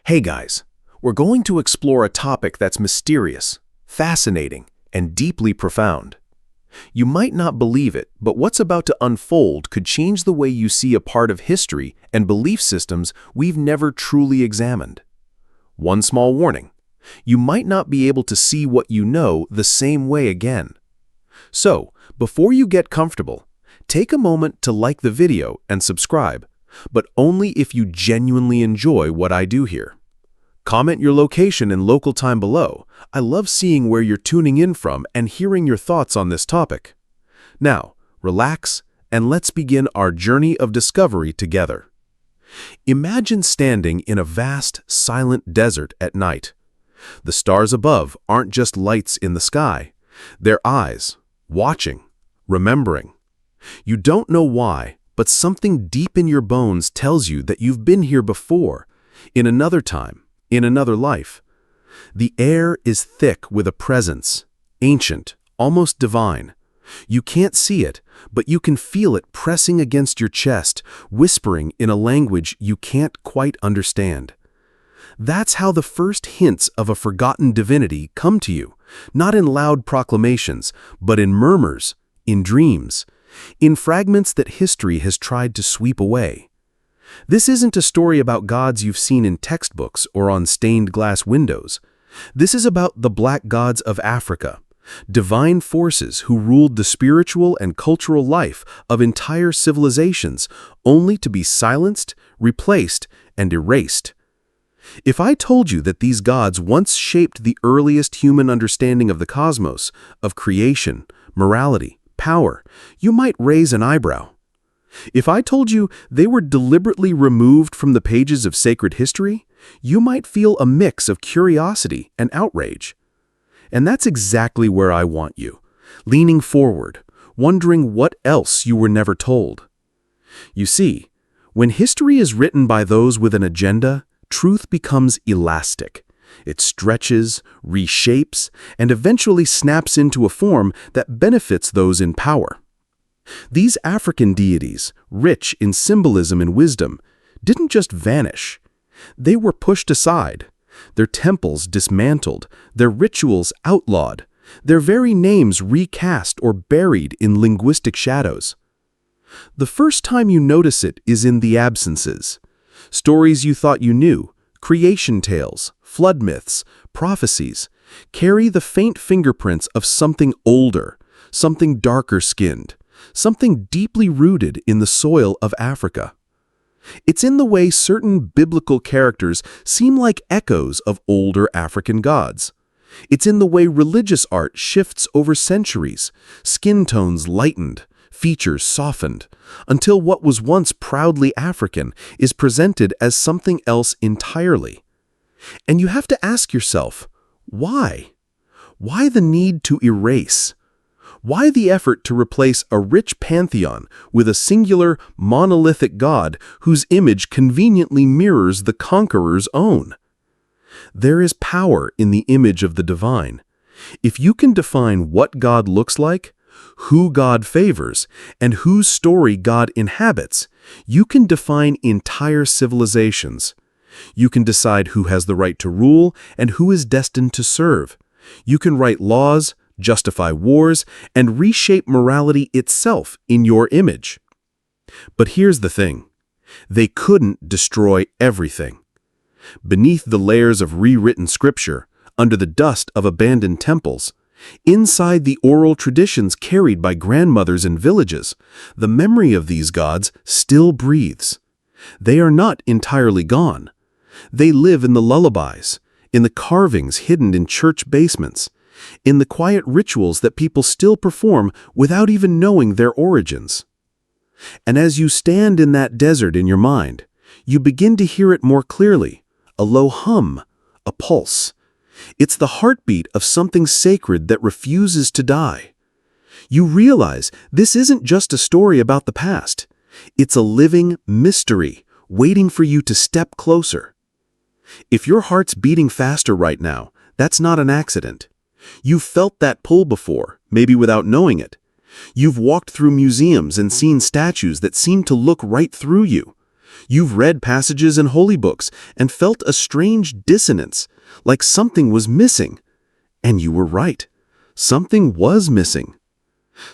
Hey guys, we're going to explore a topic that's mysterious, fascinating, and deeply profound. You might not believe it, but what's about to unfold could change the way you see a part of history and belief systems we've never truly examined. One small warning: you might not be able to see what you know the same way again. So, before you get comfortable, take a moment to like the video and subscribe, but only if you genuinely enjoy what I do here. Comment your location and local time below. I love seeing where you're tuning in from and hearing your thoughts on this topic. Now, relax and let's begin our journey of discovery together. Imagine standing in a vast, silent desert at night. The stars above aren't just lights in the sky. They're eyes, watching, remembering. You don't know why, but something deep in your bones tells you that you've been here before, in another time, in another life. The air is thick with a presence, ancient, almost divine. You can't see it, but you can feel it pressing against your chest, whispering in a language you can't quite understand. That's how the first hints of a forgotten divinity come to you, not in loud proclamations, but in murmurs, in dreams, in fragments that history has tried to sweep away. This isn't a story about gods you've seen in textbooks or on stained glass windows. This is about the black gods of Africa, divine forces who ruled the spiritual and cultural life of entire civilizations, only to be silenced, replaced, and erased. If I told you that these gods once shaped the earliest human understanding of the cosmos, of creation, morality, power, you might raise an eyebrow. If I told you they were deliberately removed from the pages of sacred history, you might feel a mix of curiosity and outrage. And that's exactly where I want you, leaning forward, wondering what else you were never told. You see, when history is written by those with an agenda, truth becomes elastic. It stretches, reshapes, and eventually snaps into a form that benefits those in power. These African deities, rich in symbolism and wisdom, didn't just vanish. They were pushed aside, their temples dismantled, their rituals outlawed, their very names recast or buried in linguistic shadows. The first time you notice it is in the absences. Stories you thought you knew, creation tales, flood myths, prophecies, carry the faint fingerprints of something older, something darker-skinned, something deeply rooted in the soil of Africa. It's in the way certain biblical characters seem like echoes of older African gods. It's in the way religious art shifts over centuries, skin tones lightened, features softened, until what was once proudly African is presented as something else entirely. And you have to ask yourself, why? Why the need to erase? Why the effort to replace a rich pantheon with a singular, monolithic god whose image conveniently mirrors the conqueror's own? There is power in the image of the divine. If you can define what God looks like, who God favors, and whose story God inhabits, you can define entire civilizations. You can decide who has the right to rule and who is destined to serve. You can write laws, justify wars, and reshape morality itself in your image. But here's the thing: they couldn't destroy everything. Beneath the layers of rewritten scripture, under the dust of abandoned temples, inside the oral traditions carried by grandmothers in villages, the memory of these gods still breathes. They are not entirely gone. They live in the lullabies, in the carvings hidden in church basements, in the quiet rituals that people still perform without even knowing their origins. And as you stand in that desert in your mind, you begin to hear it more clearly, a low hum, a pulse. It's the heartbeat of something sacred that refuses to die. You realize this isn't just a story about the past. It's a living mystery waiting for you to step closer. If your heart's beating faster right now, that's not an accident. You've felt that pull before, maybe without knowing it. You've walked through museums and seen statues that seem to look right through you. You've read passages in holy books and felt a strange dissonance, like something was missing. And you were right. Something was missing.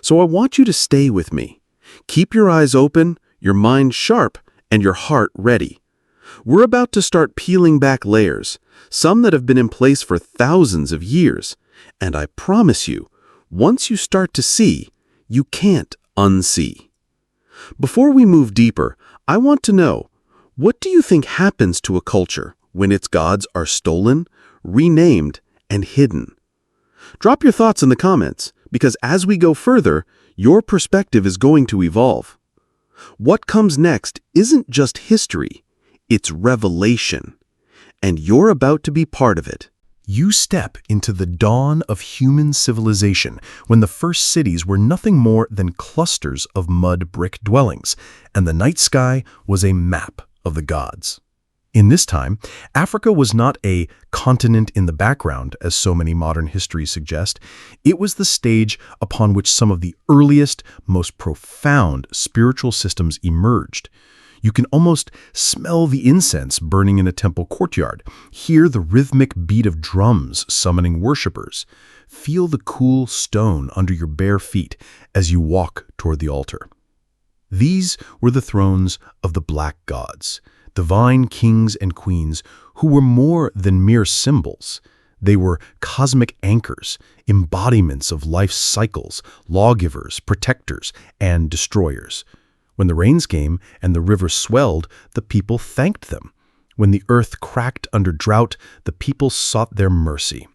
So I want you to stay with me. Keep your eyes open, your mind sharp, and your heart ready. We're about to start peeling back layers, some that have been in place for thousands of years. And I promise you, once you start to see, you can't unsee. Before we move deeper, I want to know, what do you think happens to a culture when its gods are stolen, renamed, and hidden? Drop your thoughts in the comments, because as we go further, your perspective is going to evolve. What comes next isn't just history, it's revelation. And you're about to be part of it. You step into the dawn of human civilization when the first cities were nothing more than clusters of mud brick dwellings, and the night sky was a map of the gods. In this time, Africa was not a continent in the background, as so many modern histories suggest. It was the stage upon which some of the earliest, most profound spiritual systems emerged. You can almost smell the incense burning in a temple courtyard, hear the rhythmic beat of drums summoning worshippers, feel the cool stone under your bare feet as you walk toward the altar. These were the thrones of the black gods, divine kings and queens who were more than mere symbols. They were cosmic anchors, embodiments of life's cycles, lawgivers, protectors, and destroyers. When the rains came and the rivers swelled, the people thanked them. When the earth cracked under drought, the people sought their mercy.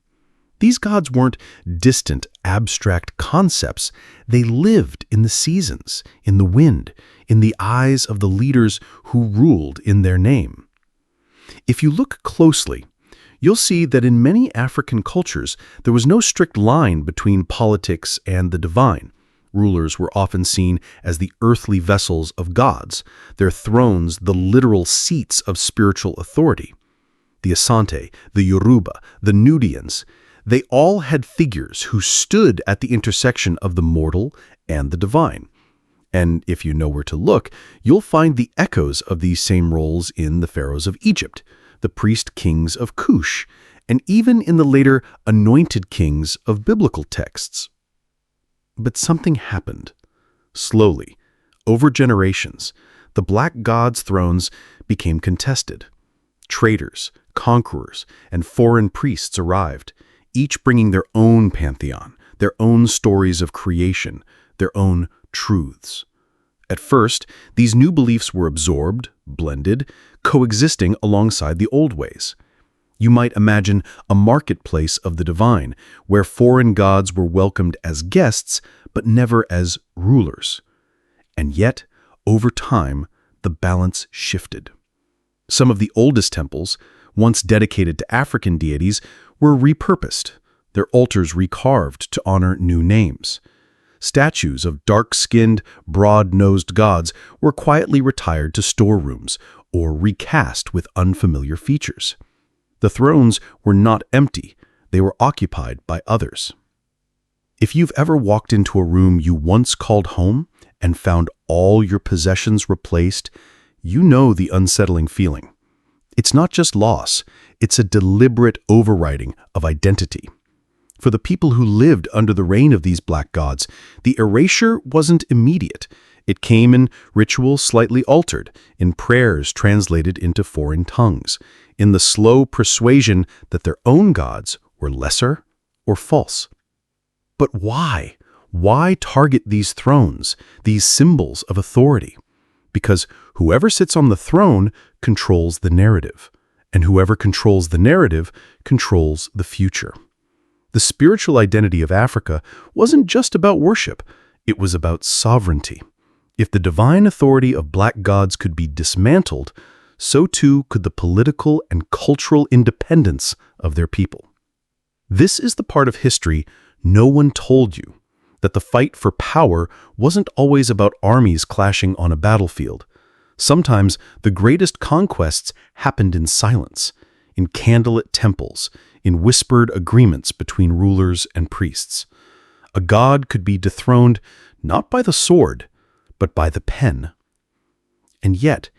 These gods weren't distant, abstract concepts. They lived in the seasons, in the wind, in the eyes of the leaders who ruled in their name. If you look closely, you'll see that in many African cultures, there was no strict line between politics and the divine. Rulers were often seen as the earthly vessels of gods, their thrones the literal seats of spiritual authority. The Asante, the Yoruba, the Nubians, they all had figures who stood at the intersection of the mortal and the divine. And if you know where to look, you'll find the echoes of these same roles in the pharaohs of Egypt, the priest kings of Cush, and even in the later anointed kings of biblical texts. But something happened. Slowly, over generations, the black gods' thrones became contested. Traders, conquerors, and foreign priests arrived, each bringing their own pantheon, their own stories of creation, their own truths. At first, these new beliefs were absorbed, blended, coexisting alongside the old ways. You might imagine a marketplace of the divine, where foreign gods were welcomed as guests, but never as rulers. And yet, over time, the balance shifted. Some of the oldest temples, once dedicated to African deities, were repurposed, their altars recarved to honor new names. Statues of dark-skinned, broad-nosed gods were quietly retired to storerooms or recast with unfamiliar features. The thrones were not empty, they were occupied by others. If you've ever walked into a room you once called home and found all your possessions replaced, you know the unsettling feeling. It's not just loss, it's a deliberate overwriting of identity. For the people who lived under the reign of these black gods, the erasure wasn't immediate. It came in rituals slightly altered, in prayers translated into foreign tongues, in the slow persuasion that their own gods were lesser or false. But why? Why target these thrones, these symbols of authority? Because whoever sits on the throne controls the narrative, and whoever controls the narrative controls the future. The spiritual identity of Africa wasn't just about worship, it was about sovereignty. If the divine authority of black gods could be dismantled, so too could the political and cultural independence of their people. This is the part of history no one told you, that the fight for power wasn't always about armies clashing on a battlefield. Sometimes the greatest conquests happened in silence, in candlelit temples, in whispered agreements between rulers and priests. A god could be dethroned not by the sword, but by the pen. And yet,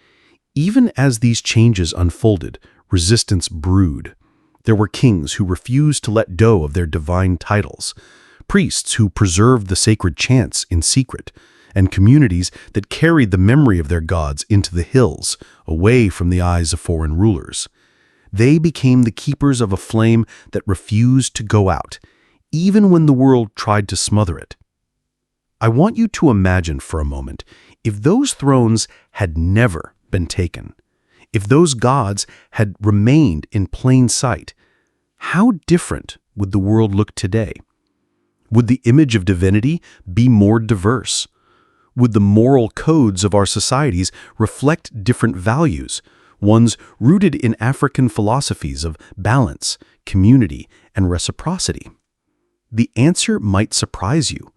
Even as these changes unfolded, resistance brewed. There were kings who refused to let go of their divine titles, priests who preserved the sacred chants in secret, and communities that carried the memory of their gods into the hills, away from the eyes of foreign rulers. They became the keepers of a flame that refused to go out, even when the world tried to smother it. I want you to imagine for a moment if those thrones had never been taken, if those gods had remained in plain sight, how different would the world look today? Would the image of divinity be more diverse? Would the moral codes of our societies reflect different values, ones rooted in African philosophies of balance, community, and reciprocity? The answer might surprise you,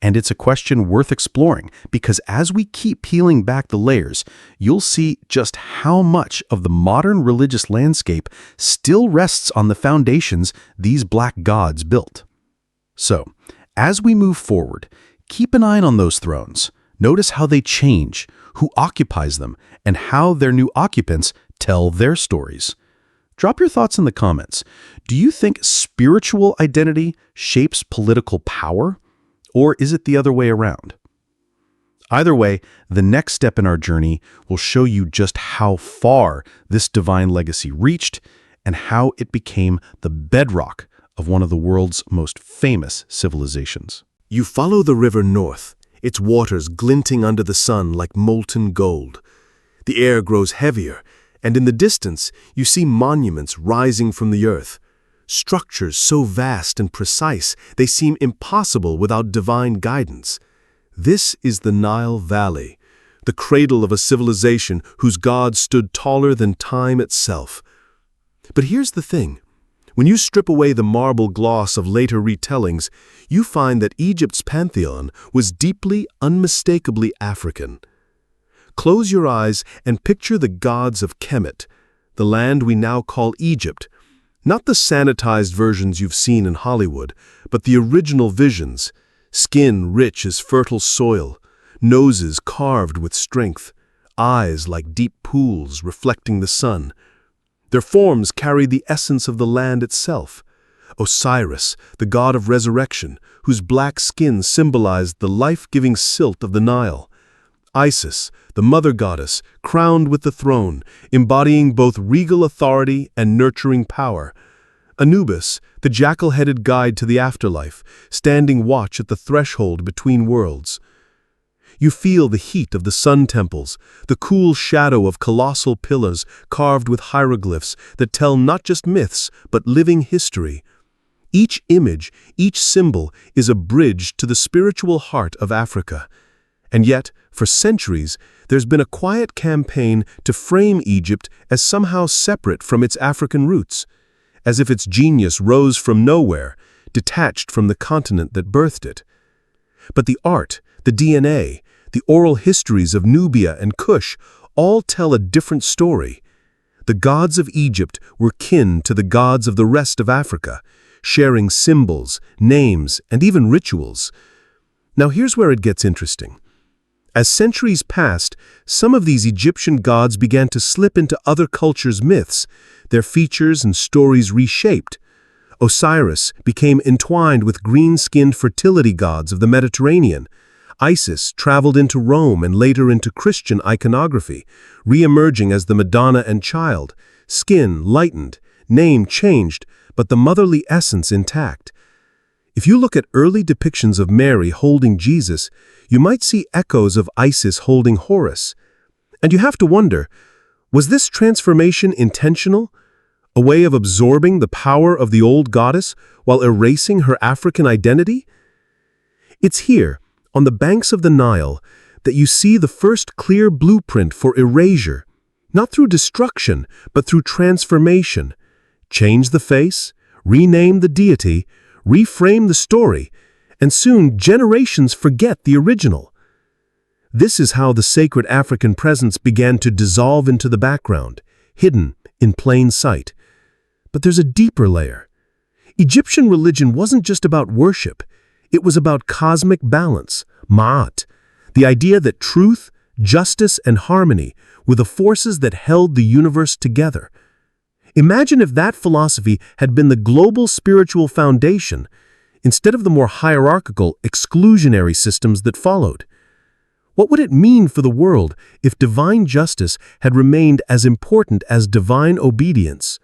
and it's a question worth exploring because as we keep peeling back the layers, you'll see just how much of the modern religious landscape still rests on the foundations these black gods built. So, as we move forward, keep an eye on those thrones. Notice how they change, who occupies them, and how their new occupants tell their stories. Drop your thoughts in the comments. Do you think spiritual identity shapes political power? Or is it the other way around? Either way, the next step in our journey will show you just how far this divine legacy reached and how it became the bedrock of one of the world's most famous civilizations. You follow the river north, its waters glinting under the sun like molten gold. The air grows heavier, and in the distance you see monuments rising from the earth. Structures so vast and precise they seem impossible without divine guidance. This is the Nile Valley, the cradle of a civilization whose gods stood taller than time itself. But here's the thing. When you strip away the marble gloss of later retellings, you find that Egypt's pantheon was deeply, unmistakably African. Close your eyes and picture the gods of Kemet, the land we now call Egypt. Not the sanitized versions you've seen in Hollywood, but the original visions, skin rich as fertile soil, noses carved with strength, eyes like deep pools reflecting the sun. Their forms carry the essence of the land itself. Osiris, the god of resurrection, whose black skin symbolized the life-giving silt of the Nile. Isis, the mother goddess, crowned with the throne, embodying both regal authority and nurturing power. Anubis, the jackal-headed guide to the afterlife, standing watch at the threshold between worlds. You feel the heat of the sun temples, the cool shadow of colossal pillars carved with hieroglyphs that tell not just myths, but living history. Each image, each symbol is a bridge to the spiritual heart of Africa. And yet, for centuries, there's been a quiet campaign to frame Egypt as somehow separate from its African roots, as if its genius rose from nowhere, detached from the continent that birthed it. But the art, the DNA, the oral histories of Nubia and Kush all tell a different story. The gods of Egypt were kin to the gods of the rest of Africa, sharing symbols, names, and even rituals. Now here's where it gets interesting. As centuries passed, some of these Egyptian gods began to slip into other cultures' myths, their features and stories reshaped. Osiris became entwined with green-skinned fertility gods of the Mediterranean. Isis traveled into Rome and later into Christian iconography, re-emerging as the Madonna and Child, skin lightened, name changed, but the motherly essence intact. If you look at early depictions of Mary holding Jesus, you might see echoes of Isis holding Horus. And you have to wonder, was this transformation intentional? A way of absorbing the power of the old goddess while erasing her African identity? It's here, on the banks of the Nile, that you see the first clear blueprint for erasure, not through destruction, but through transformation. Change the face, rename the deity, reframe the story, and soon generations forget the original. This is how the sacred African presence began to dissolve into the background, hidden in plain sight. But there's a deeper layer. Egyptian religion wasn't just about worship. It was about cosmic balance, ma'at, the idea that truth, justice and harmony were the forces that held the universe together. Imagine if that philosophy had been the global spiritual foundation, instead of the more hierarchical, exclusionary systems that followed. What would it mean for the world if divine justice had remained as important as divine obedience?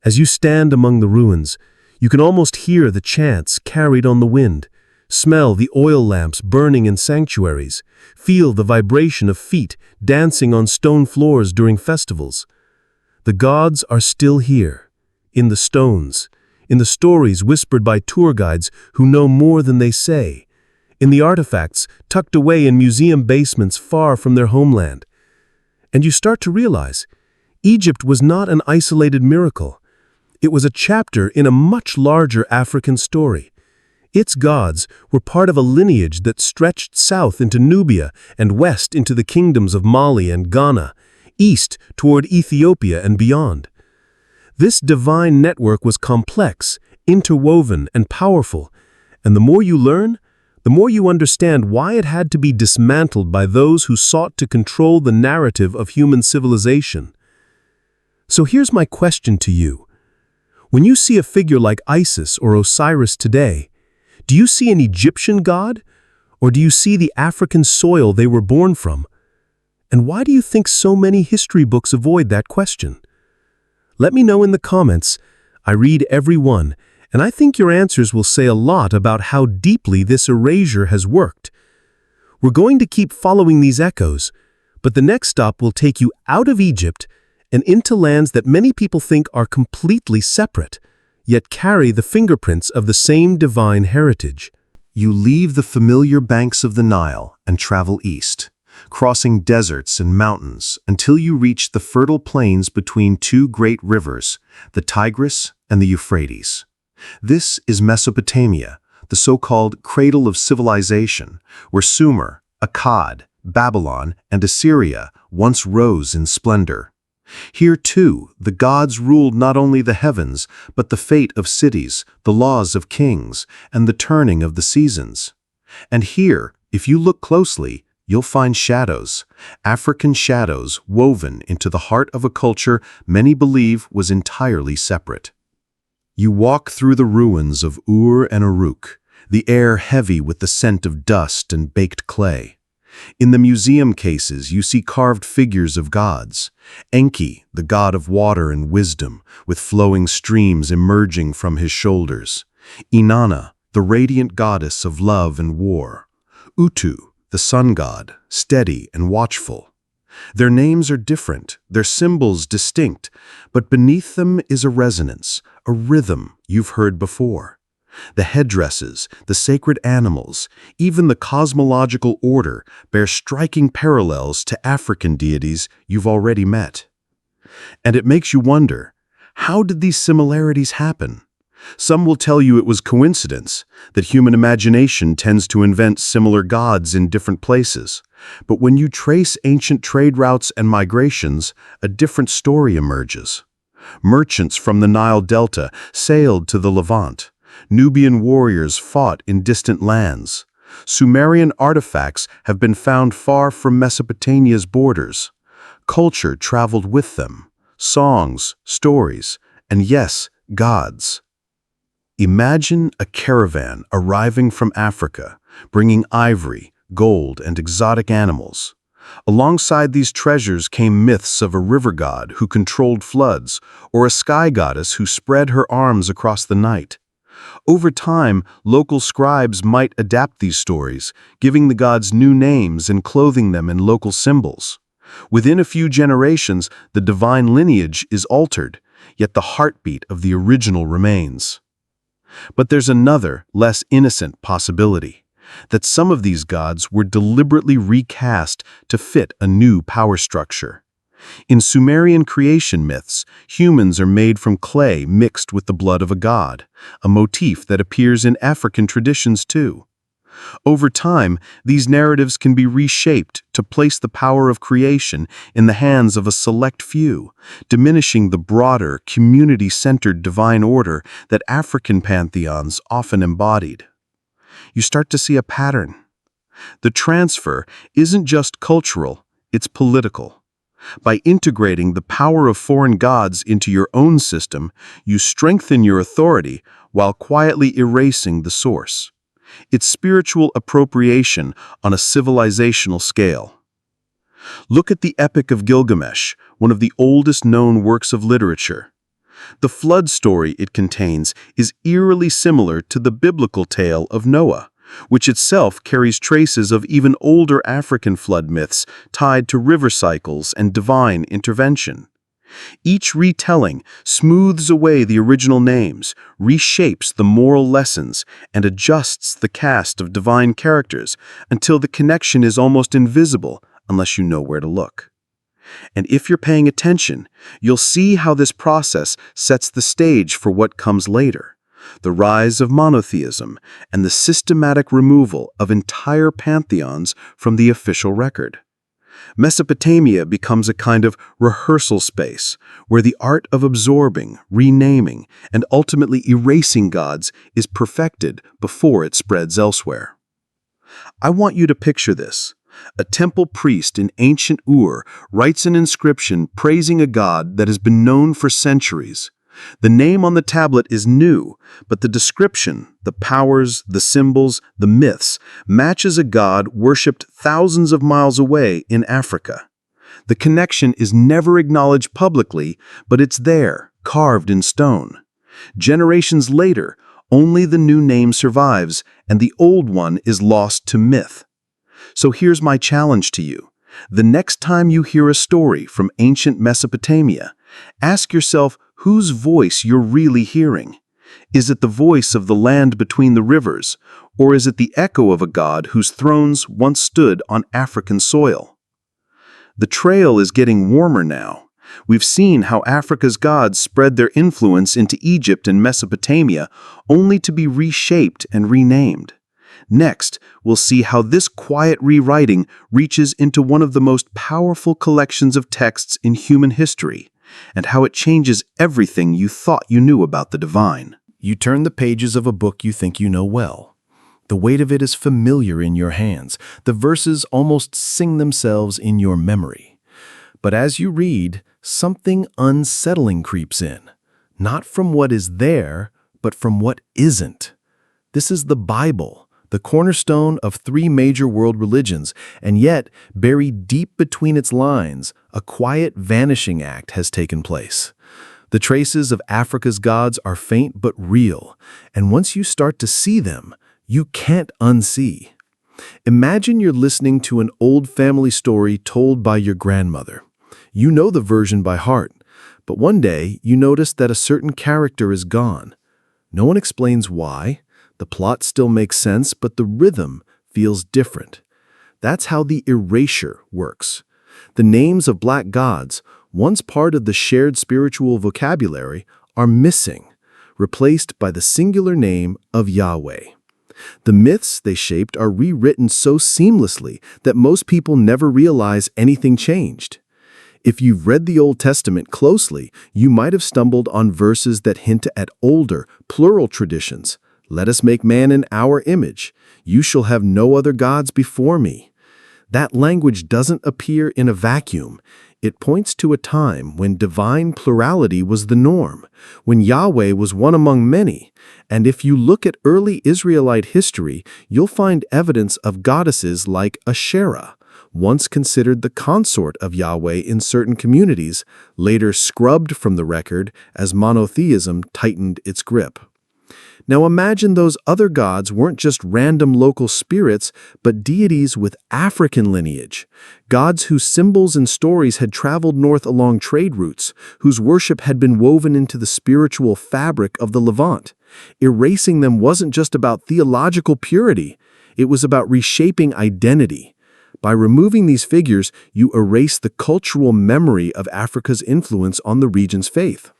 As you stand among the ruins, you can almost hear the chants carried on the wind, smell the oil lamps burning in sanctuaries, feel the vibration of feet dancing on stone floors during festivals. The gods are still here, in the stones, in the stories whispered by tour guides who know more than they say, in the artifacts tucked away in museum basements far from their homeland. And you start to realize, Egypt was not an isolated miracle. It was a chapter in a much larger African story. Its gods were part of a lineage that stretched south into Nubia and west into the kingdoms of Mali and Ghana, east toward Ethiopia and beyond. This divine network was complex, interwoven, and powerful, and the more you learn, the more you understand why it had to be dismantled by those who sought to control the narrative of human civilization. So here's my question to you. When you see a figure like Isis or Osiris today, do you see an Egyptian god, or do you see the African soil they were born from? And why do you think so many history books avoid that question? Let me know in the comments. I read every one, and I think your answers will say a lot about how deeply this erasure has worked. We're going to keep following these echoes, but the next stop will take you out of Egypt and into lands that many people think are completely separate, yet carry the fingerprints of the same divine heritage. You leave the familiar banks of the Nile and travel east, crossing deserts and mountains until you reach the fertile plains between two great rivers, the Tigris and the Euphrates. This is Mesopotamia, the so-called cradle of civilization, where Sumer, Akkad, Babylon, and Assyria once rose in splendor. Here, too, the gods ruled not only the heavens, but the fate of cities, the laws of kings, and the turning of the seasons. And here, if you look closely, you'll find shadows, African shadows woven into the heart of a culture many believe was entirely separate. You walk through the ruins of Ur and Uruk, the air heavy with the scent of dust and baked clay. In the museum cases, you see carved figures of gods. Enki, the god of water and wisdom, with flowing streams emerging from his shoulders. Inanna, the radiant goddess of love and war. Utu, the sun god, steady and watchful. Their names are different, their symbols distinct, but beneath them is a resonance, a rhythm you've heard before. The headdresses, the sacred animals, even the cosmological order bear striking parallels to African deities you've already met. And it makes you wonder, how did these similarities happen? Some will tell you it was coincidence, that human imagination tends to invent similar gods in different places. But when you trace ancient trade routes and migrations, a different story emerges. Merchants from the Nile Delta sailed to the Levant. Nubian warriors fought in distant lands. Sumerian artifacts have been found far from Mesopotamia's borders. Culture traveled with them. Songs, stories, and yes, gods. Imagine a caravan arriving from Africa, bringing ivory, gold, and exotic animals. Alongside these treasures came myths of a river god who controlled floods, or a sky goddess who spread her arms across the night. Over time, local scribes might adapt these stories, giving the gods new names and clothing them in local symbols. Within a few generations, the divine lineage is altered, yet the heartbeat of the original remains. But there's another, less innocent possibility, that some of these gods were deliberately recast to fit a new power structure. In Sumerian creation myths, humans are made from clay mixed with the blood of a god, a motif that appears in African traditions too. Over time, these narratives can be reshaped to place the power of creation in the hands of a select few, diminishing the broader, community-centered divine order that African pantheons often embodied. You start to see a pattern. The transfer isn't just cultural, it's political. By integrating the power of foreign gods into your own system, you strengthen your authority while quietly erasing the source. It's spiritual appropriation on a civilizational scale. Look at the Epic of Gilgamesh, one of the oldest known works of literature. The flood story it contains is eerily similar to the biblical tale of Noah, which itself carries traces of even older African flood myths tied to river cycles and divine intervention. Each retelling smooths away the original names, reshapes the moral lessons, and adjusts the cast of divine characters until the connection is almost invisible unless you know where to look. And if you're paying attention, you'll see how this process sets the stage for what comes later: the rise of monotheism and the systematic removal of entire pantheons from the official record. Mesopotamia becomes a kind of rehearsal space where the art of absorbing, renaming, and ultimately erasing gods is perfected before it spreads elsewhere. I want you to picture this. A temple priest in ancient Ur writes an inscription praising a god that has been known for centuries. The name on the tablet is new, but the description, the powers, the symbols, the myths, matches a god worshipped thousands of miles away in Africa. The connection is never acknowledged publicly, but it's there, carved in stone. Generations later, only the new name survives, and the old one is lost to myth. So here's my challenge to you. The next time you hear a story from ancient Mesopotamia, ask yourself whose voice you're really hearing. Is it the voice of the land between the rivers, or is it the echo of a god whose thrones once stood on African soil? The trail is getting warmer now. We've seen how Africa's gods spread their influence into Egypt and Mesopotamia, only to be reshaped and renamed. Next, we'll see how this quiet rewriting reaches into one of the most powerful collections of texts in human history, and how it changes everything you thought you knew about the divine. You turn the pages of a book you think you know well. The weight of it is familiar in your hands. The verses almost sing themselves in your memory. But as you read, something unsettling creeps in. Not from what is there, but from what isn't. This is the Bible, the cornerstone of 3 major world religions, and yet, buried deep between its lines, a quiet vanishing act has taken place. The traces of Africa's gods are faint but real, and once you start to see them, you can't unsee. Imagine you're listening to an old family story told by your grandmother. You know the version by heart, but one day you notice that a certain character is gone. No one explains why. The plot still makes sense, but the rhythm feels different. That's how the erasure works. The names of black gods, once part of the shared spiritual vocabulary, are missing, replaced by the singular name of Yahweh. The myths they shaped are rewritten so seamlessly that most people never realize anything changed. If you've read the Old Testament closely, you might have stumbled on verses that hint at older, plural traditions. Let us make man in our image. You shall have no other gods before me. That language doesn't appear in a vacuum. It points to a time when divine plurality was the norm, when Yahweh was one among many. And if you look at early Israelite history, you'll find evidence of goddesses like Asherah, once considered the consort of Yahweh in certain communities, later scrubbed from the record as monotheism tightened its grip. Now imagine those other gods weren't just random local spirits, but deities with African lineage, gods whose symbols and stories had traveled north along trade routes, whose worship had been woven into the spiritual fabric of the Levant. Erasing them wasn't just about theological purity, it was about reshaping identity. By removing these figures, you erase the cultural memory of Africa's influence on the region's faith.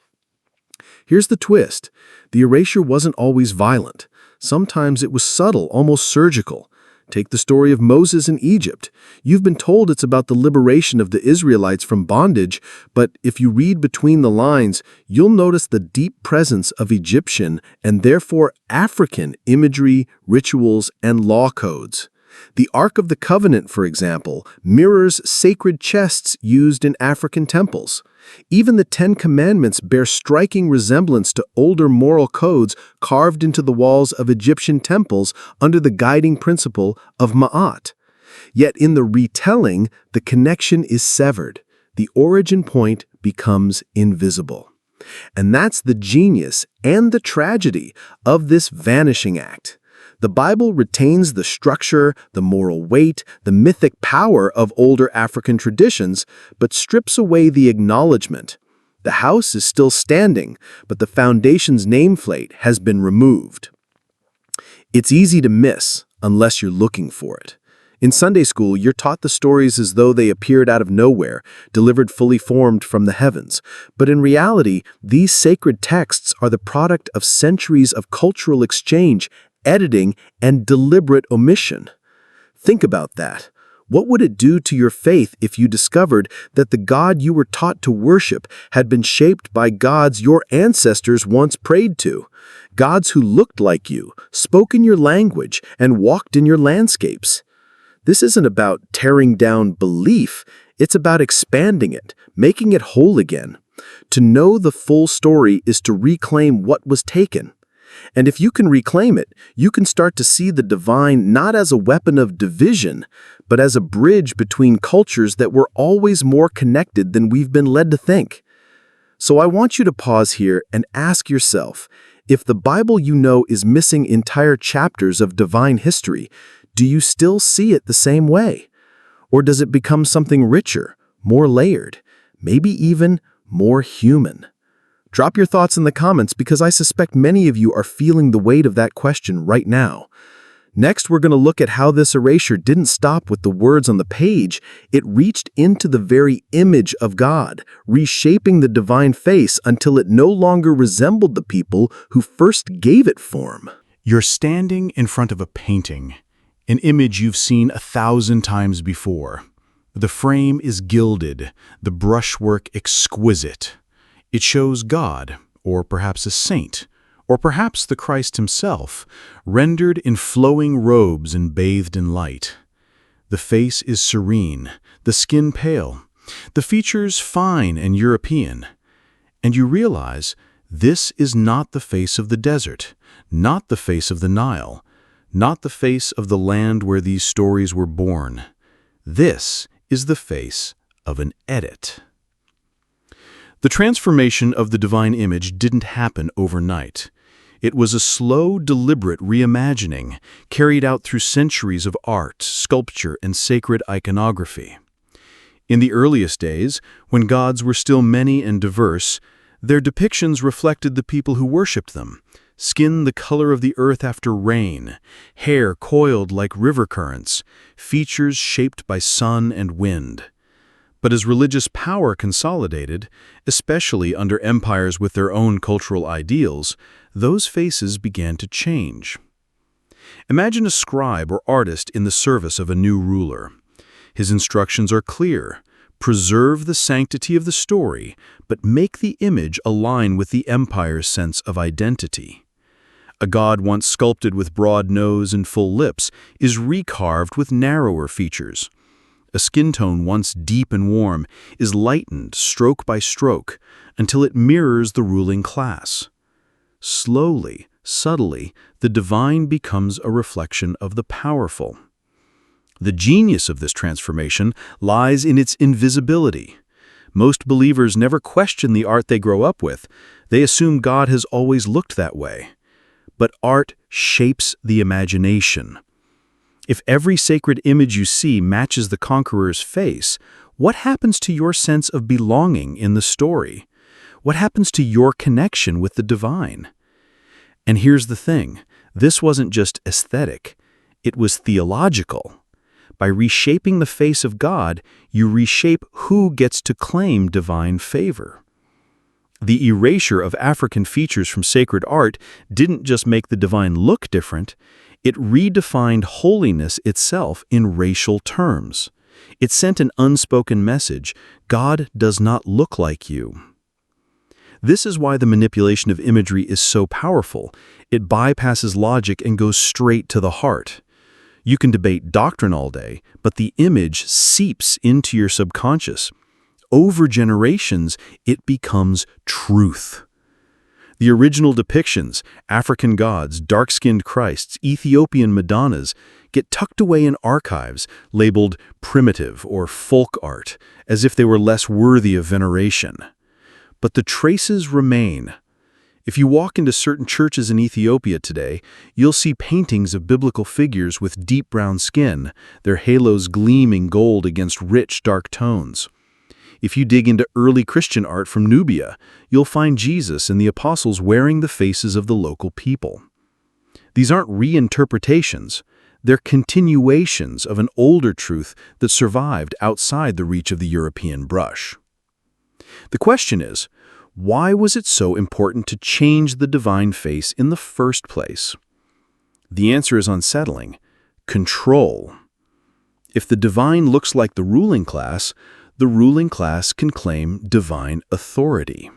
Here's the twist. The erasure wasn't always violent. Sometimes it was subtle, almost surgical. Take the story of Moses in Egypt. You've been told it's about the liberation of the Israelites from bondage, but if you read between the lines, you'll notice the deep presence of Egyptian and therefore African imagery, rituals, and law codes. The Ark of the Covenant, for example, mirrors sacred chests used in African temples. Even the Ten Commandments bear striking resemblance to older moral codes carved into the walls of Egyptian temples under the guiding principle of Ma'at. Yet in the retelling, the connection is severed. The origin point becomes invisible. And that's the genius and the tragedy of this vanishing act. The Bible retains the structure, the moral weight, the mythic power of older African traditions, but strips away the acknowledgement. The house is still standing, but the foundation's nameplate has been removed. It's easy to miss unless you're looking for it. In Sunday school, you're taught the stories as though they appeared out of nowhere, delivered fully formed from the heavens. But in reality, these sacred texts are the product of centuries of cultural exchange, editing, and deliberate omission. Think about that. What would it do to your faith if you discovered that the God you were taught to worship had been shaped by gods your ancestors once prayed to? Gods who looked like you, spoke in your language, and walked in your landscapes. This isn't about tearing down belief, it's about expanding it, making it whole again. To know the full story is to reclaim what was taken. And if you can reclaim it, you can start to see the divine not as a weapon of division, but as a bridge between cultures that were always more connected than we've been led to think. So I want you to pause here and ask yourself, if the Bible you know is missing entire chapters of divine history, do you still see it the same way? Or does it become something richer, more layered, maybe even more human? Drop your thoughts in the comments because I suspect many of you are feeling the weight of that question right now. Next, we're going to look at how this erasure didn't stop with the words on the page. It reached into the very image of God, reshaping the divine face until it no longer resembled the people who first gave it form. You're standing in front of a painting, an image you've seen 1,000 times before. The frame is gilded, the brushwork exquisite. It shows God, or perhaps a saint, or perhaps the Christ himself, rendered in flowing robes and bathed in light. The face is serene, the skin pale, the features fine and European. And you realize this is not the face of the desert, not the face of the Nile, not the face of the land where these stories were born. This is the face of an edit. The transformation of the divine image didn't happen overnight. It was a slow, deliberate reimagining carried out through centuries of art, sculpture, and sacred iconography. In the earliest days, when gods were still many and diverse, their depictions reflected the people who worshipped them. Skin the color of the earth after rain, hair coiled like river currents, features shaped by sun and wind. But as religious power consolidated, especially under empires with their own cultural ideals, those faces began to change. Imagine a scribe or artist in the service of a new ruler. His instructions are clear. Preserve the sanctity of the story, but make the image align with the empire's sense of identity. A god once sculpted with broad nose and full lips is recarved with narrower features. A skin tone once deep and warm is lightened stroke by stroke until it mirrors the ruling class. Slowly, subtly, the divine becomes a reflection of the powerful. The genius of this transformation lies in its invisibility. Most believers never question the art they grow up with. They assume God has always looked that way. But art shapes the imagination. If every sacred image you see matches the conqueror's face, what happens to your sense of belonging in the story? What happens to your connection with the divine? And here's the thing, this wasn't just aesthetic, it was theological. By reshaping the face of God, you reshape who gets to claim divine favor. The erasure of African features from sacred art didn't just make the divine look different, it redefined holiness itself in racial terms. It sent an unspoken message: God does not look like you. This is why the manipulation of imagery is so powerful. It bypasses logic and goes straight to the heart. You can debate doctrine all day, but the image seeps into your subconscious. Over generations, it becomes truth. The original depictions, African gods, dark-skinned Christs, Ethiopian Madonnas, get tucked away in archives labeled primitive or folk art, as if they were less worthy of veneration. But the traces remain. If you walk into certain churches in Ethiopia today, you'll see paintings of biblical figures with deep brown skin, their halos gleaming gold against rich, dark tones. If you dig into early Christian art from Nubia, you'll find Jesus and the apostles wearing the faces of the local people. These aren't reinterpretations, they're continuations of an older truth that survived outside the reach of the European brush. The question is, why was it so important to change the divine face in the first place? The answer is unsettling: control. If the divine looks like the ruling class can claim divine authority.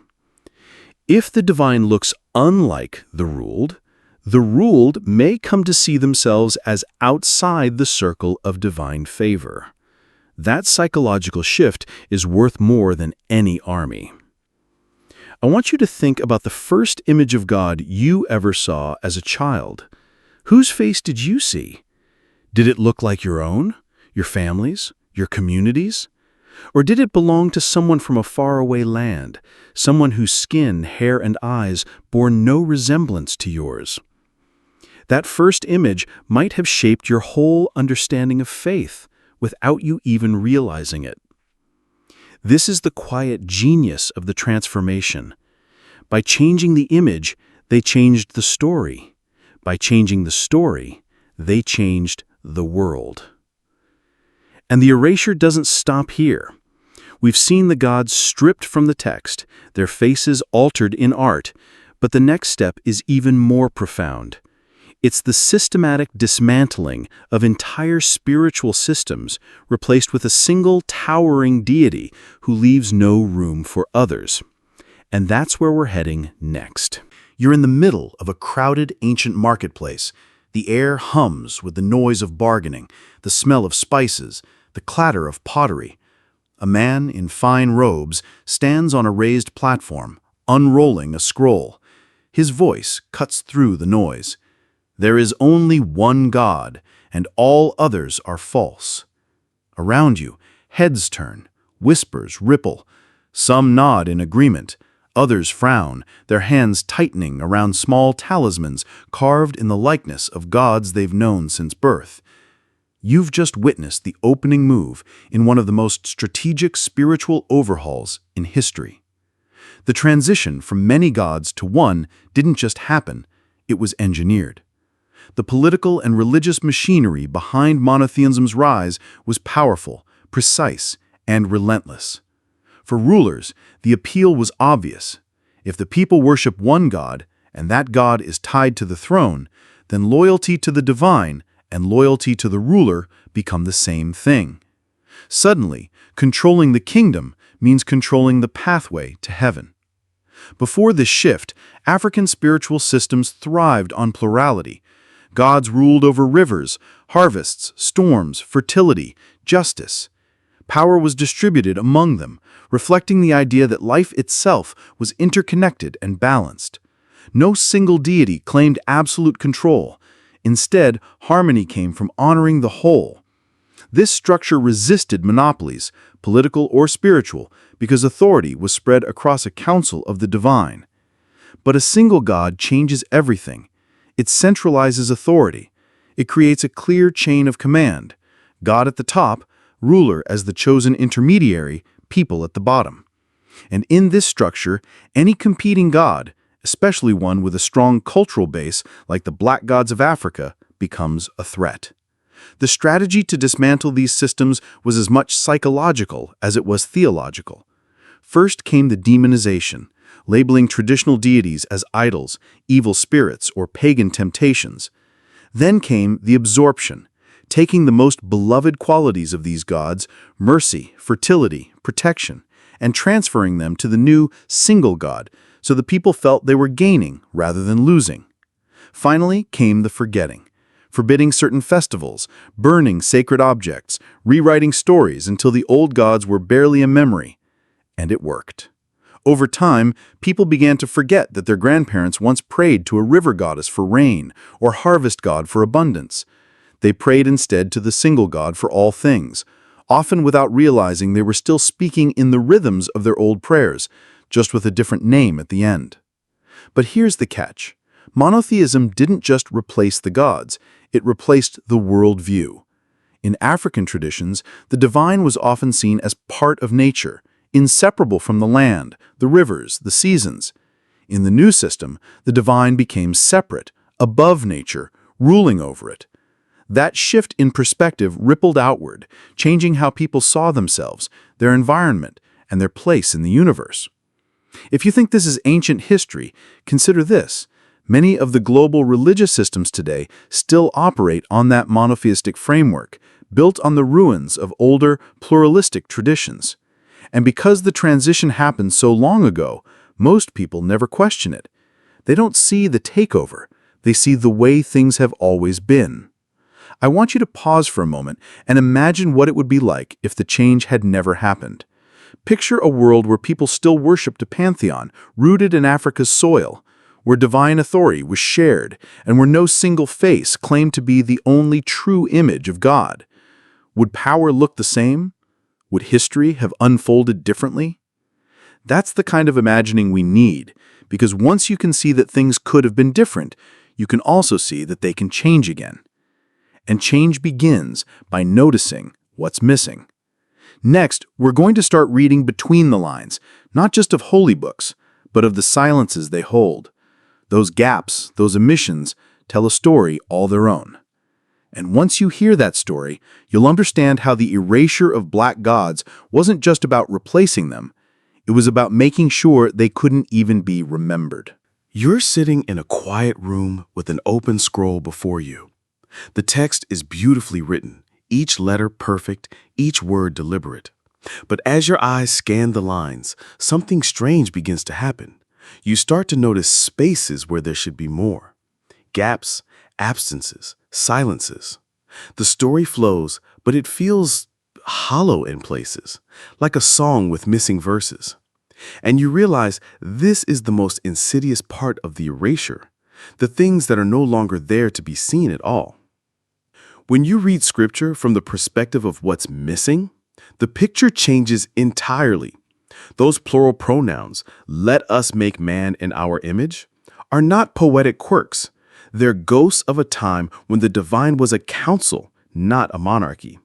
If the divine looks unlike the ruled may come to see themselves as outside the circle of divine favor. That psychological shift is worth more than any army. I want you to think about the first image of God you ever saw as a child. Whose face did you see? Did it look like your own, your family's, your community's? Or did it belong to someone from a faraway land, someone whose skin, hair, and eyes bore no resemblance to yours? That first image might have shaped your whole understanding of faith without you even realizing it. This is the quiet genius of the transformation. By changing the image, they changed the story. By changing the story, they changed the world. And the erasure doesn't stop here. We've seen the gods stripped from the text, their faces altered in art, but the next step is even more profound. It's the systematic dismantling of entire spiritual systems replaced with a single towering deity who leaves no room for others. And that's where we're heading next. You're in the middle of a crowded ancient marketplace. The air hums with the noise of bargaining, the smell of spices, the clatter of pottery. A man in fine robes stands on a raised platform, unrolling a scroll. His voice cuts through the noise. There is only one God, and all others are false. Around you, heads turn, whispers ripple. Some nod in agreement, others frown, their hands tightening around small talismans carved in the likeness of gods they've known since birth. You've just witnessed the opening move in one of the most strategic spiritual overhauls in history. The transition from many gods to one didn't just happen, it was engineered. The political and religious machinery behind monotheism's rise was powerful, precise, and relentless. For rulers, the appeal was obvious. If the people worship one God, and that God is tied to the throne, then loyalty to the divine and loyalty to the ruler become the same thing. Suddenly, controlling the kingdom means controlling the pathway to heaven. Before this shift, African spiritual systems thrived on plurality. Gods ruled over rivers, harvests, storms, fertility, justice. Power was distributed among them, reflecting the idea that life itself was interconnected and balanced. No single deity claimed absolute control. Instead, harmony came from honoring the whole. This structure resisted monopolies, political or spiritual, because authority was spread across a council of the divine. But a single God changes everything. It centralizes authority. It creates a clear chain of command. God at the top, ruler as the chosen intermediary, people at the bottom. And in this structure, any competing god, especially one with a strong cultural base like the black gods of Africa, becomes a threat. The strategy to dismantle these systems was as much psychological as it was theological. First came the demonization, labeling traditional deities as idols, evil spirits, or pagan temptations. Then came the absorption, taking the most beloved qualities of these gods, mercy, fertility, protection, and transferring them to the new single god, so the people felt they were gaining rather than losing. Finally came the forgetting. forbidding certain festivals, burning sacred objects, rewriting stories until the old gods were barely a memory. And it worked. Over time, people began to forget that their grandparents once prayed to a river goddess for rain or harvest god for abundance. They prayed instead to the single God for all things, often without realizing they were still speaking in the rhythms of their old prayers, just with a different name at the end. But here's the catch. Monotheism didn't just replace the gods, it replaced the worldview. In African traditions, the divine was often seen as part of nature, inseparable from the land, the rivers, the seasons. In the new system, the divine became separate, above nature, ruling over it. That shift in perspective rippled outward, changing how people saw themselves, their environment, and their place in the universe. If you think this is ancient history, consider this. Many of the global religious systems today still operate on that monotheistic framework, built on the ruins of older, pluralistic traditions. And because the transition happened so long ago, most people never question it. They don't see the takeover. They see the way things have always been. I want you to pause for a moment and imagine what it would be like if the change had never happened. Picture a world where people still worshipped a pantheon rooted in Africa's soil, where divine authority was shared and where no single face claimed to be the only true image of God. Would power look the same? Would history have unfolded differently? That's the kind of imagining we need, because once you can see that things could have been different, you can also see that they can change again. And change begins by noticing what's missing. Next, we're going to start reading between the lines, not just of holy books, but of the silences they hold. Those gaps, those omissions, tell a story all their own. And once you hear that story, you'll understand how the erasure of black gods wasn't just about replacing them. It was about making sure they couldn't even be remembered. You're sitting in a quiet room with an open scroll before you. The text is beautifully written, each letter perfect, each word deliberate. But as your eyes scan the lines, something strange begins to happen. You start to notice spaces where there should be more. Gaps, absences, silences. The story flows, but it feels hollow in places, like a song with missing verses. And you realize this is the most insidious part of the erasure, the things that are no longer there to be seen at all. When you read scripture from the perspective of what's missing, the picture changes entirely. Those plural pronouns, "let us make man in our image," are not poetic quirks. They're ghosts of a time when the divine was a council, not a monarchy.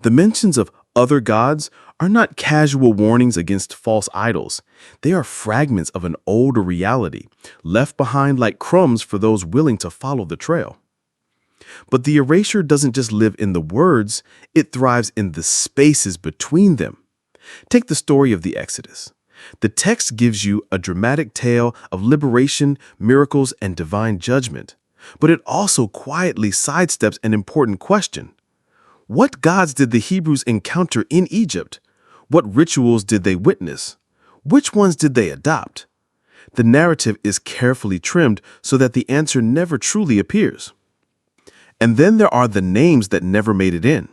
The mentions of other gods are not casual warnings against false idols. They are fragments of an older reality, left behind like crumbs for those willing to follow the trail. But the erasure doesn't just live in the words, it thrives in the spaces between them. Take the story of the Exodus. The text gives you a dramatic tale of liberation, miracles, and divine judgment. But it also quietly sidesteps an important question. What gods did the Hebrews encounter in Egypt? What rituals did they witness? Which ones did they adopt? The narrative is carefully trimmed so that the answer never truly appears. And then there are the names that never made it in.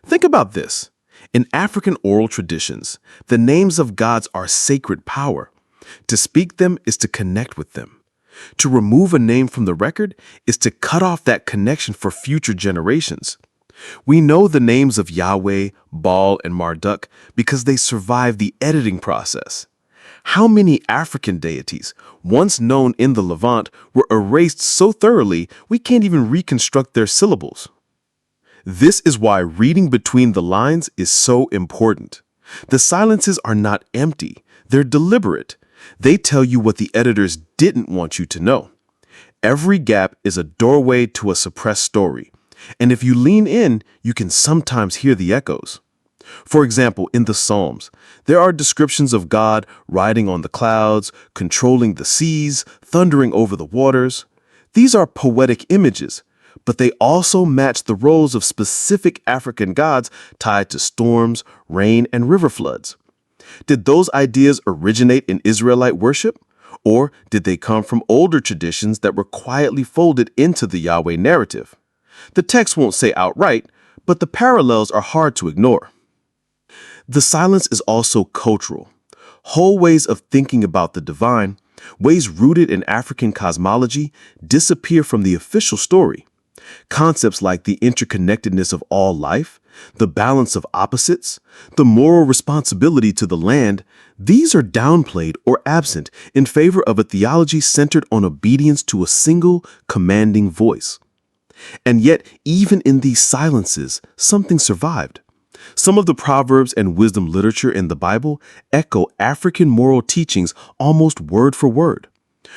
Think about this. In African oral traditions, the names of gods are sacred power. To speak them is to connect with them. To remove a name from the record is to cut off that connection for future generations. We know the names of Yahweh, Baal, and Marduk because they survived the editing process. How many African deities, once known in the Levant, were erased so thoroughly we can't even reconstruct their syllables? This is why reading between the lines is so important. The silences are not empty, they're deliberate. They tell you what the editors didn't want you to know. Every gap is a doorway to a suppressed story, and if you lean in, you can sometimes hear the echoes. For example, in the Psalms, there are descriptions of God riding on the clouds, controlling the seas, thundering over the waters. These are poetic images, but they also match the roles of specific African gods tied to storms, rain, and river floods. Did those ideas originate in Israelite worship? Or did they come from older traditions that were quietly folded into the Yahweh narrative? The text won't say outright, but the parallels are hard to ignore. The silence is also cultural. Whole ways of thinking about the divine, ways rooted in African cosmology, disappear from the official story. Concepts like the interconnectedness of all life, the balance of opposites, the moral responsibility to the land, these are downplayed or absent in favor of a theology centered on obedience to a single commanding voice. And yet, even in these silences, something survived. Some of the proverbs and wisdom literature in the Bible echo African moral teachings almost word for word.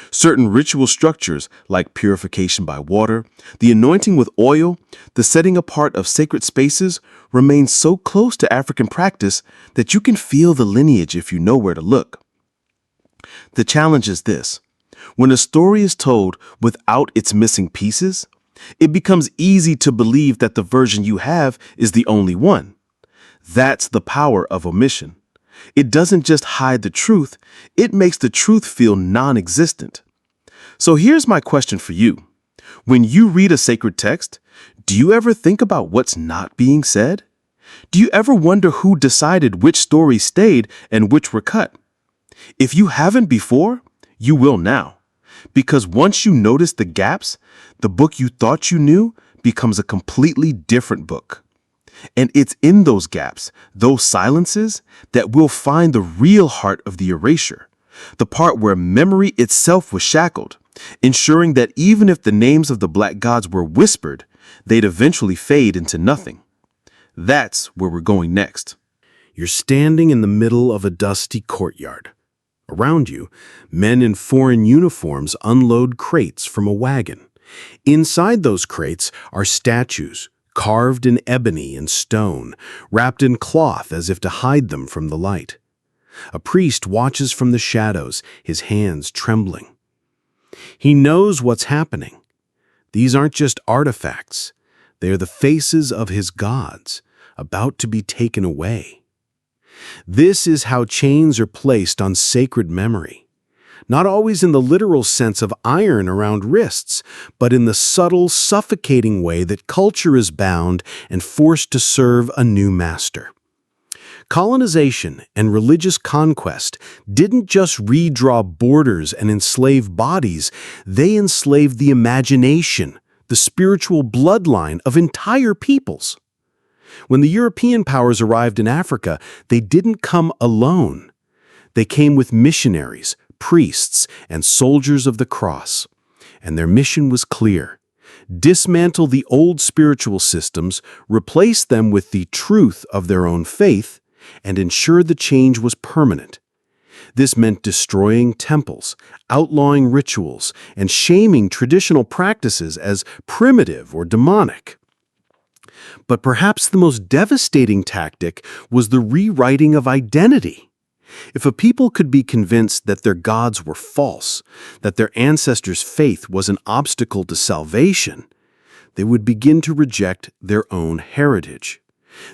Certain ritual structures, like purification by water, the anointing with oil, the setting apart of sacred spaces, remain so close to African practice that you can feel the lineage if you know where to look. The challenge is this: when a story is told without its missing pieces, it becomes easy to believe that the version you have is the only one. That's the power of omission. It doesn't just hide the truth, it makes the truth feel non-existent. So here's my question for you. When you read a sacred text, do you ever think about what's not being said? Do you ever wonder who decided which stories stayed and which were cut? If you haven't before, you will now. Because once you notice the gaps, the book you thought you knew becomes a completely different book. And it's in those gaps, those silences, that we'll find the real heart of the erasure, the part where memory itself was shackled, ensuring that even if the names of the black gods were whispered, they'd eventually fade into nothing. That's where we're going next. You're standing in the middle of a dusty courtyard. Around you, men in foreign uniforms unload crates from a wagon. Inside those crates are statues, carved in ebony and stone, wrapped in cloth as if to hide them from the light. A priest watches from the shadows, his hands trembling. He knows what's happening. These aren't just artifacts. They are the faces of his gods, about to be taken away. This is how chains are placed on sacred memory. Not always in the literal sense of iron around wrists, but in the subtle, suffocating way that culture is bound and forced to serve a new master. Colonization and religious conquest didn't just redraw borders and enslave bodies, they enslaved the imagination, the spiritual bloodline of entire peoples. When the European powers arrived in Africa, they didn't come alone. They came with missionaries, priests, and soldiers of the cross. And their mission was clear: dismantle the old spiritual systems, replace them with the truth of their own faith, and ensure the change was permanent. This meant destroying temples, outlawing rituals, and shaming traditional practices as primitive or demonic. But perhaps the most devastating tactic was the rewriting of identity. If a people could be convinced that their gods were false, that their ancestors' faith was an obstacle to salvation, they would begin to reject their own heritage.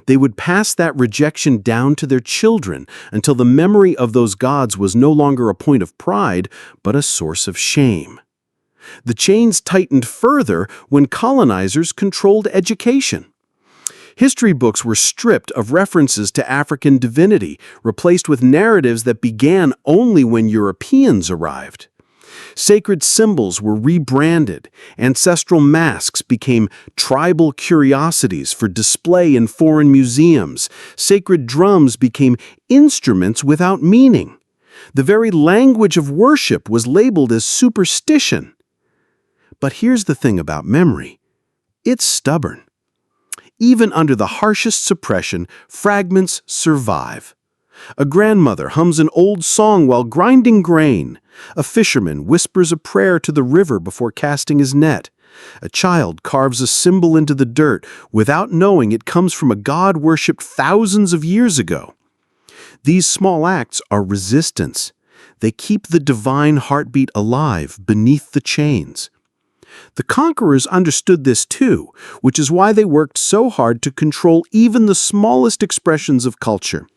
They would pass that rejection down to their children until the memory of those gods was no longer a point of pride, but a source of shame. The chains tightened further when colonizers controlled education. History books were stripped of references to African divinity, replaced with narratives that began only when Europeans arrived. Sacred symbols were rebranded. Ancestral masks became tribal curiosities for display in foreign museums. Sacred drums became instruments without meaning. The very language of worship was labeled as superstition. But here's the thing about memory: it's stubborn. Even under the harshest suppression, fragments survive. A grandmother hums an old song while grinding grain. A fisherman whispers a prayer to the river before casting his net. A child carves a symbol into the dirt without knowing it comes from a god worshipped thousands of years ago. These small acts are resistance. They keep the divine heartbeat alive beneath the chains. The conquerors understood this too, which is why they worked so hard to control even the smallest expressions of culture.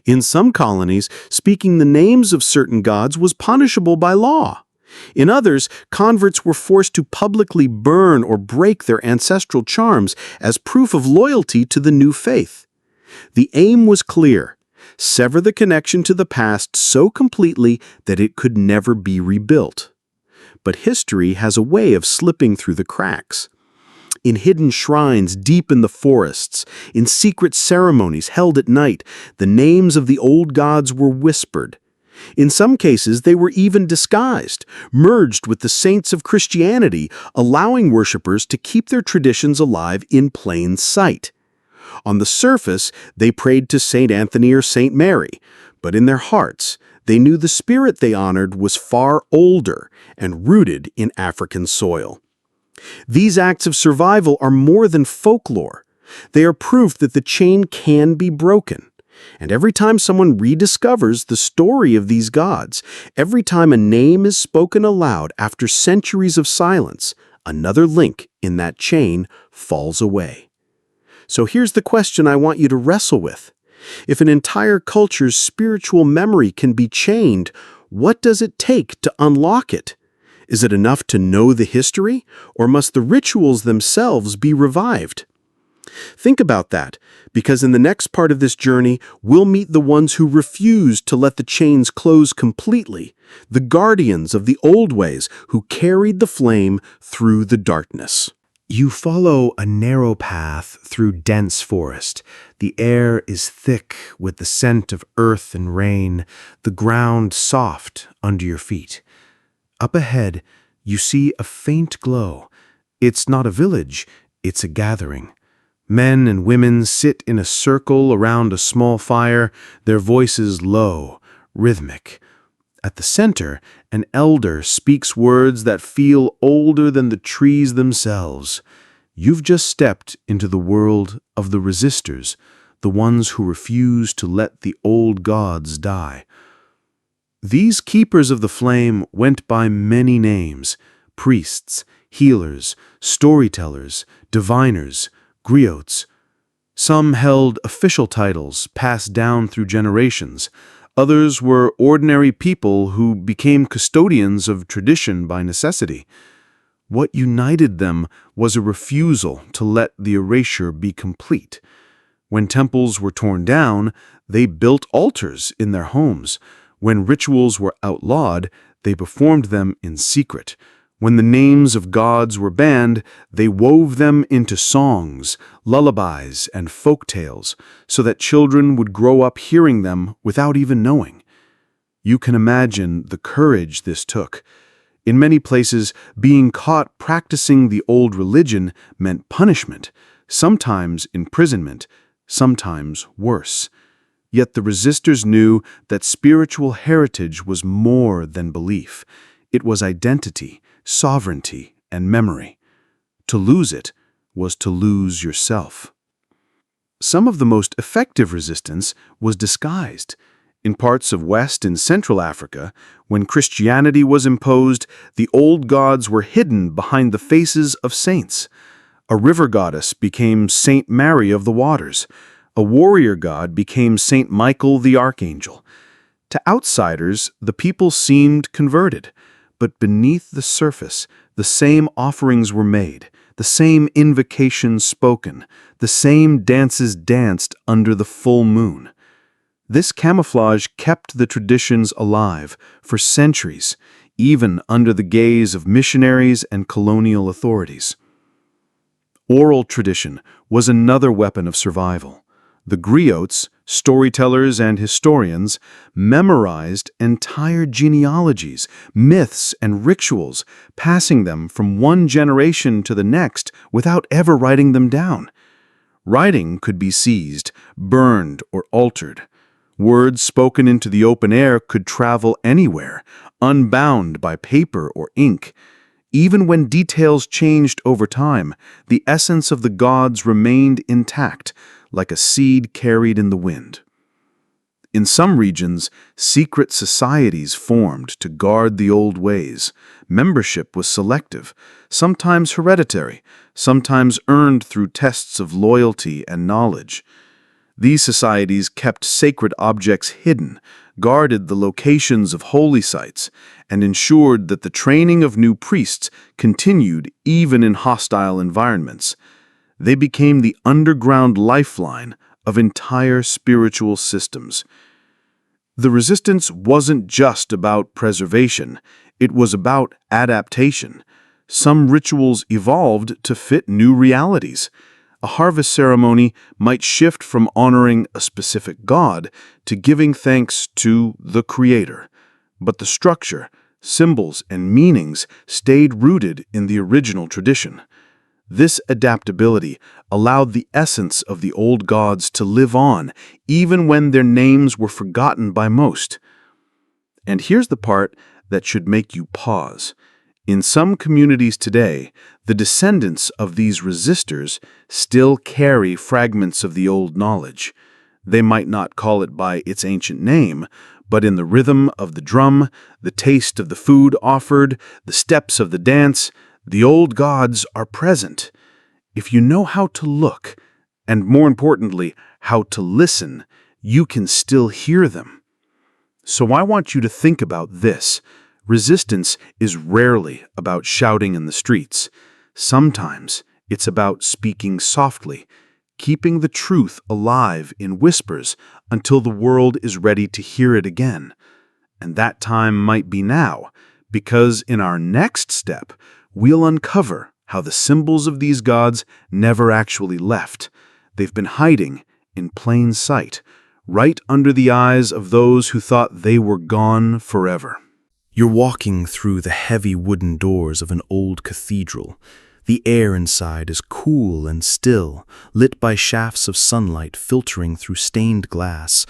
In some colonies, speaking the names of certain gods was punishable by law. In others, converts were forced to publicly burn or break their ancestral charms as proof of loyalty to the new faith. The aim was clear: sever the connection to the past so completely that it could never be rebuilt. But history has a way of slipping through the cracks. In hidden shrines deep in the forests, in secret ceremonies held at night, the names of the old gods were whispered. In some cases, they were even disguised, merged with the saints of Christianity, allowing worshippers to keep their traditions alive in plain sight. On the surface, they prayed to Saint Anthony or Saint Mary, but in their hearts, they knew the spirit they honored was far older and rooted in African soil. These acts of survival are more than folklore. They are proof that the chain can be broken. And every time someone rediscovers the story of these gods, every time a name is spoken aloud after centuries of silence, another link in that chain falls away. So here's the question I want you to wrestle with. If an entire culture's spiritual memory can be chained, what does it take to unlock it? Is it enough to know the history, or must the rituals themselves be revived? Think about that, because in the next part of this journey, we'll meet the ones who refused to let the chains close completely, the guardians of the old ways who carried the flame through the darkness. You follow a narrow path through dense forest. The air is thick with the scent of earth and rain, the ground soft under your feet. Up ahead, you see a faint glow. It's not a village, it's a gathering. Men and women sit in a circle around a small fire, their voices low, rhythmic. At the center, an elder speaks words that feel older than the trees themselves. You've just stepped into the world of the resistors, the ones who refuse to let the old gods die. These keepers of the flame went by many names: priests, healers, storytellers, diviners, griots. Some held official titles passed down through generations. Others were ordinary people who became custodians of tradition by necessity. What united them was a refusal to let the erasure be complete. When temples were torn down, they built altars in their homes. When rituals were outlawed, they performed them in secret. When the names of gods were banned, they wove them into songs, lullabies, and folk tales, so that children would grow up hearing them without even knowing. You can imagine the courage this took. In many places, being caught practicing the old religion meant punishment, sometimes imprisonment, sometimes worse. Yet the resistors knew that spiritual heritage was more than belief. It was identity, sovereignty, and memory. To lose it was to lose yourself. Some of the most effective resistance was disguised. In parts of West and Central Africa, when Christianity was imposed, the old gods were hidden behind the faces of saints. A river goddess became Saint Mary of the Waters. A warrior god became Saint Michael the Archangel. To outsiders, the people seemed converted, but beneath the surface, the same offerings were made, the same invocations spoken, the same dances danced under the full moon. This camouflage kept the traditions alive for centuries, even under the gaze of missionaries and colonial authorities. Oral tradition was another weapon of survival. The griots, storytellers and historians, memorized entire genealogies, myths, and rituals, passing them from one generation to the next without ever writing them down. Writing could be seized, burned, or altered. Words spoken into the open air could travel anywhere, unbound by paper or ink. Even when details changed over time, the essence of the gods remained intact, like a seed carried in the wind. In some regions, secret societies formed to guard the old ways. Membership was selective, sometimes hereditary, sometimes earned through tests of loyalty and knowledge. These societies kept sacred objects hidden, guarded the locations of holy sites, and ensured that the training of new priests continued even in hostile environments. They became the underground lifeline of entire spiritual systems. The resistance wasn't just about preservation, it was about adaptation. Some rituals evolved to fit new realities. A harvest ceremony might shift from honoring a specific god to giving thanks to the Creator. But the structure, symbols, and meanings stayed rooted in the original tradition. This adaptability allowed the essence of the old gods to live on, even when their names were forgotten by most. And here's the part that should make you pause. In some communities today, the descendants of these resistors still carry fragments of the old knowledge. They might not call it by its ancient name, but in the rhythm of the drum, the taste of the food offered, the steps of the dance, the old gods are present. If you know how to look, and more importantly, how to listen, you can still hear them. So I want you to think about this. Resistance is rarely about shouting in the streets. Sometimes it's about speaking softly, keeping the truth alive in whispers until the world is ready to hear it again. And that time might be now, because in our next step, we'll uncover how the symbols of these gods never actually left. They've been hiding in plain sight, right under the eyes of those who thought they were gone forever. You're walking through the heavy wooden doors of an old cathedral. The air inside is cool and still, lit by shafts of sunlight filtering through stained glass.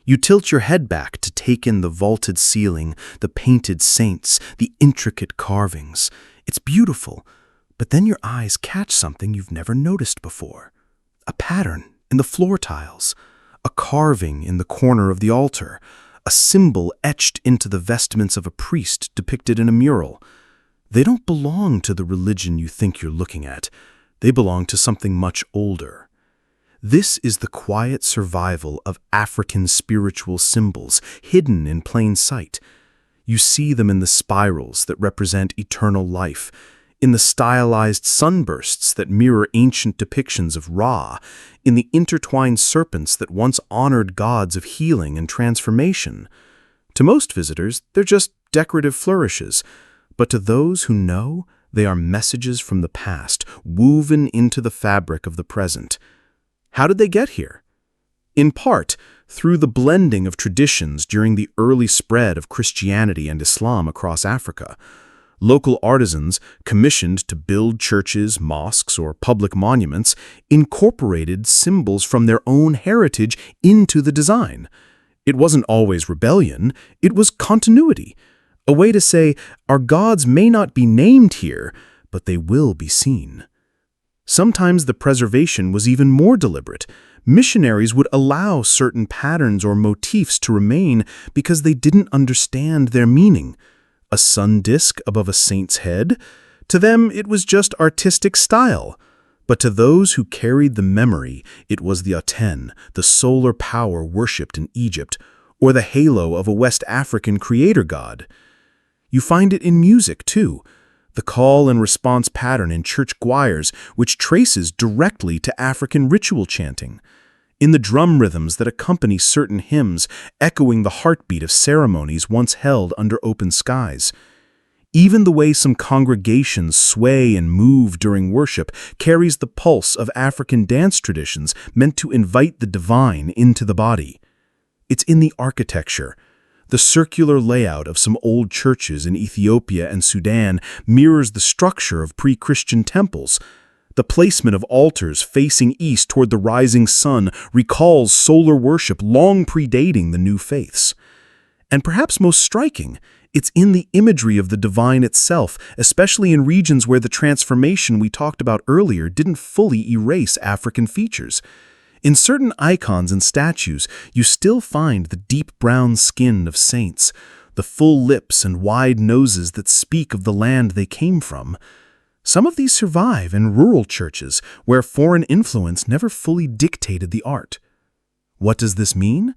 You tilt your head back to take in the vaulted ceiling, the painted saints, the intricate carvings. It's beautiful, but then your eyes catch something you've never noticed before. A pattern in the floor tiles, a carving in the corner of the altar, a symbol etched into the vestments of a priest depicted in a mural. They don't belong to the religion you think you're looking at. They belong to something much older. This is the quiet survival of African spiritual symbols, hidden in plain sight. You see them in the spirals that represent eternal life, in the stylized sunbursts that mirror ancient depictions of Ra, in the intertwined serpents that once honored gods of healing and transformation. To most visitors, they're just decorative flourishes, but to those who know, they are messages from the past, woven into the fabric of the present. How did they get here? In part, through the blending of traditions during the early spread of Christianity and Islam across Africa. Local artisans, commissioned to build churches, mosques, or public monuments, incorporated symbols from their own heritage into the design. It wasn't always rebellion, it was continuity. A way to say, our gods may not be named here, but they will be seen. Sometimes the preservation was even more deliberate. Missionaries would allow certain patterns or motifs to remain because they didn't understand their meaning. A sun disk above a saint's head? To them, it was just artistic style. But to those who carried the memory, it was the Aten, the solar power worshipped in Egypt, or the halo of a West African creator god. You find it in music, too. The call and response pattern in church choirs, which traces directly to African ritual chanting. In the drum rhythms that accompany certain hymns, echoing the heartbeat of ceremonies once held under open skies. Even the way some congregations sway and move during worship carries the pulse of African dance traditions meant to invite the divine into the body. It's in the architecture. The circular layout of some old churches in Ethiopia and Sudan mirrors the structure of pre-Christian temples. The placement of altars facing east toward the rising sun recalls solar worship long predating the new faiths. And perhaps most striking, it's in the imagery of the divine itself, especially in regions where the transformation we talked about earlier didn't fully erase African features. In certain icons and statues, you still find the deep brown skin of saints, the full lips and wide noses that speak of the land they came from. Some of these survive in rural churches where foreign influence never fully dictated the art. What does this mean?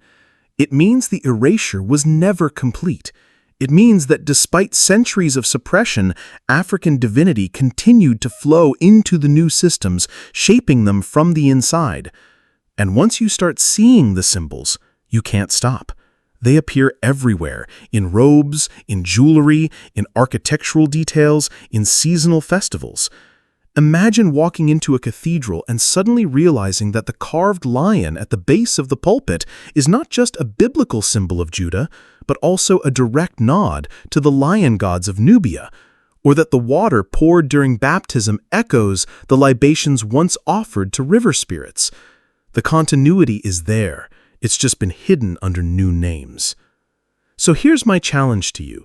It means the erasure was never complete. It means that despite centuries of suppression, African divinity continued to flow into the new systems, shaping them from the inside. And once you start seeing the symbols, you can't stop. They appear everywhere, in robes, in jewelry, in architectural details, in seasonal festivals. Imagine walking into a cathedral and suddenly realizing that the carved lion at the base of the pulpit is not just a biblical symbol of Judah, but also a direct nod to the lion gods of Nubia, or that the water poured during baptism echoes the libations once offered to river spirits. The continuity is there. It's just been hidden under new names. So here's my challenge to you.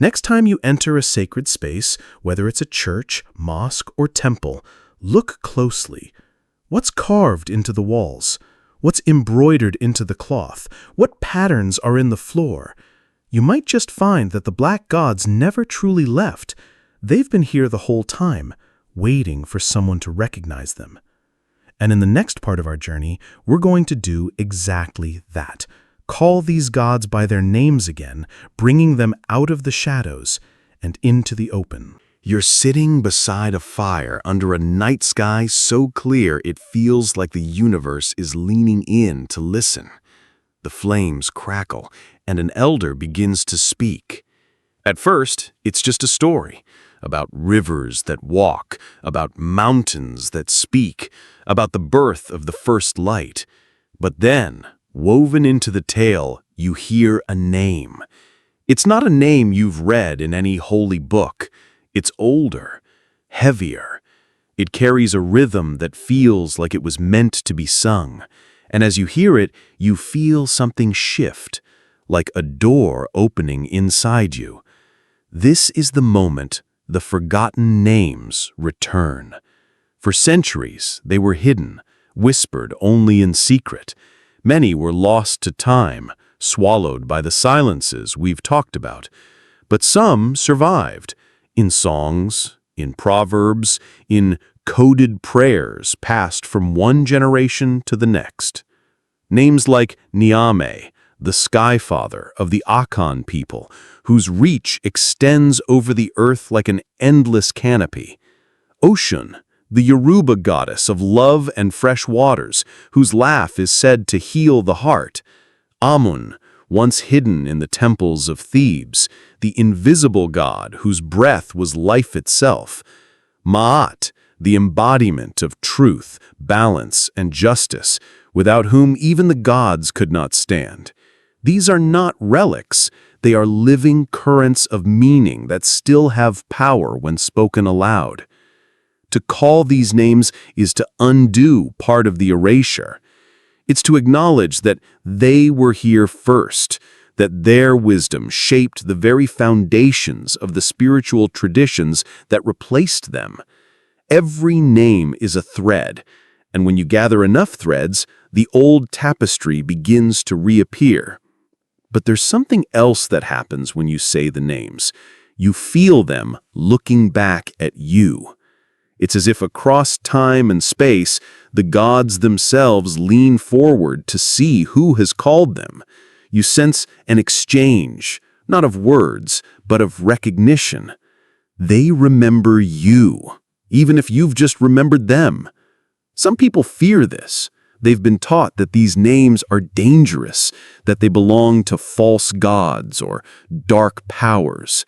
Next time you enter a sacred space, whether it's a church, mosque, or temple, look closely. What's carved into the walls? What's embroidered into the cloth? What patterns are in the floor? You might just find that the black gods never truly left. They've been here the whole time, waiting for someone to recognize them. And in the next part of our journey, we're going to do exactly that. Call these gods by their names again, bringing them out of the shadows and into the open. You're sitting beside a fire under a night sky so clear it feels like the universe is leaning in to listen. The flames crackle, and an elder begins to speak. At first, it's just a story about rivers that walk, about mountains that speak, about the birth of the first light. But then, woven into the tale, you hear a name. It's not a name you've read in any holy book. It's older, heavier. It carries a rhythm that feels like it was meant to be sung. And as you hear it, you feel something shift, like a door opening inside you. This is the moment the forgotten names return. For centuries, they were hidden, whispered only in secret. Many were lost to time, swallowed by the silences we've talked about. But some survived, in songs, in proverbs, in coded prayers passed from one generation to the next. Names like Niame, the Sky Father of the Akan people, whose reach extends over the earth like an endless canopy. Oshun, the Yoruba goddess of love and fresh waters, whose laugh is said to heal the heart. Amun, once hidden in the temples of Thebes, the invisible god whose breath was life itself. Ma'at, the embodiment of truth, balance, and justice, without whom even the gods could not stand. These are not relics, they are living currents of meaning that still have power when spoken aloud. To call these names is to undo part of the erasure. It's to acknowledge that they were here first, that their wisdom shaped the very foundations of the spiritual traditions that replaced them. Every name is a thread, and when you gather enough threads, the old tapestry begins to reappear. But there's something else that happens when you say the names. You feel them looking back at you. It's as if across time and space, the gods themselves lean forward to see who has called them. You sense an exchange, not of words, but of recognition. They remember you, even if you've just remembered them. Some people fear this. They've been taught that these names are dangerous, that they belong to false gods or dark powers.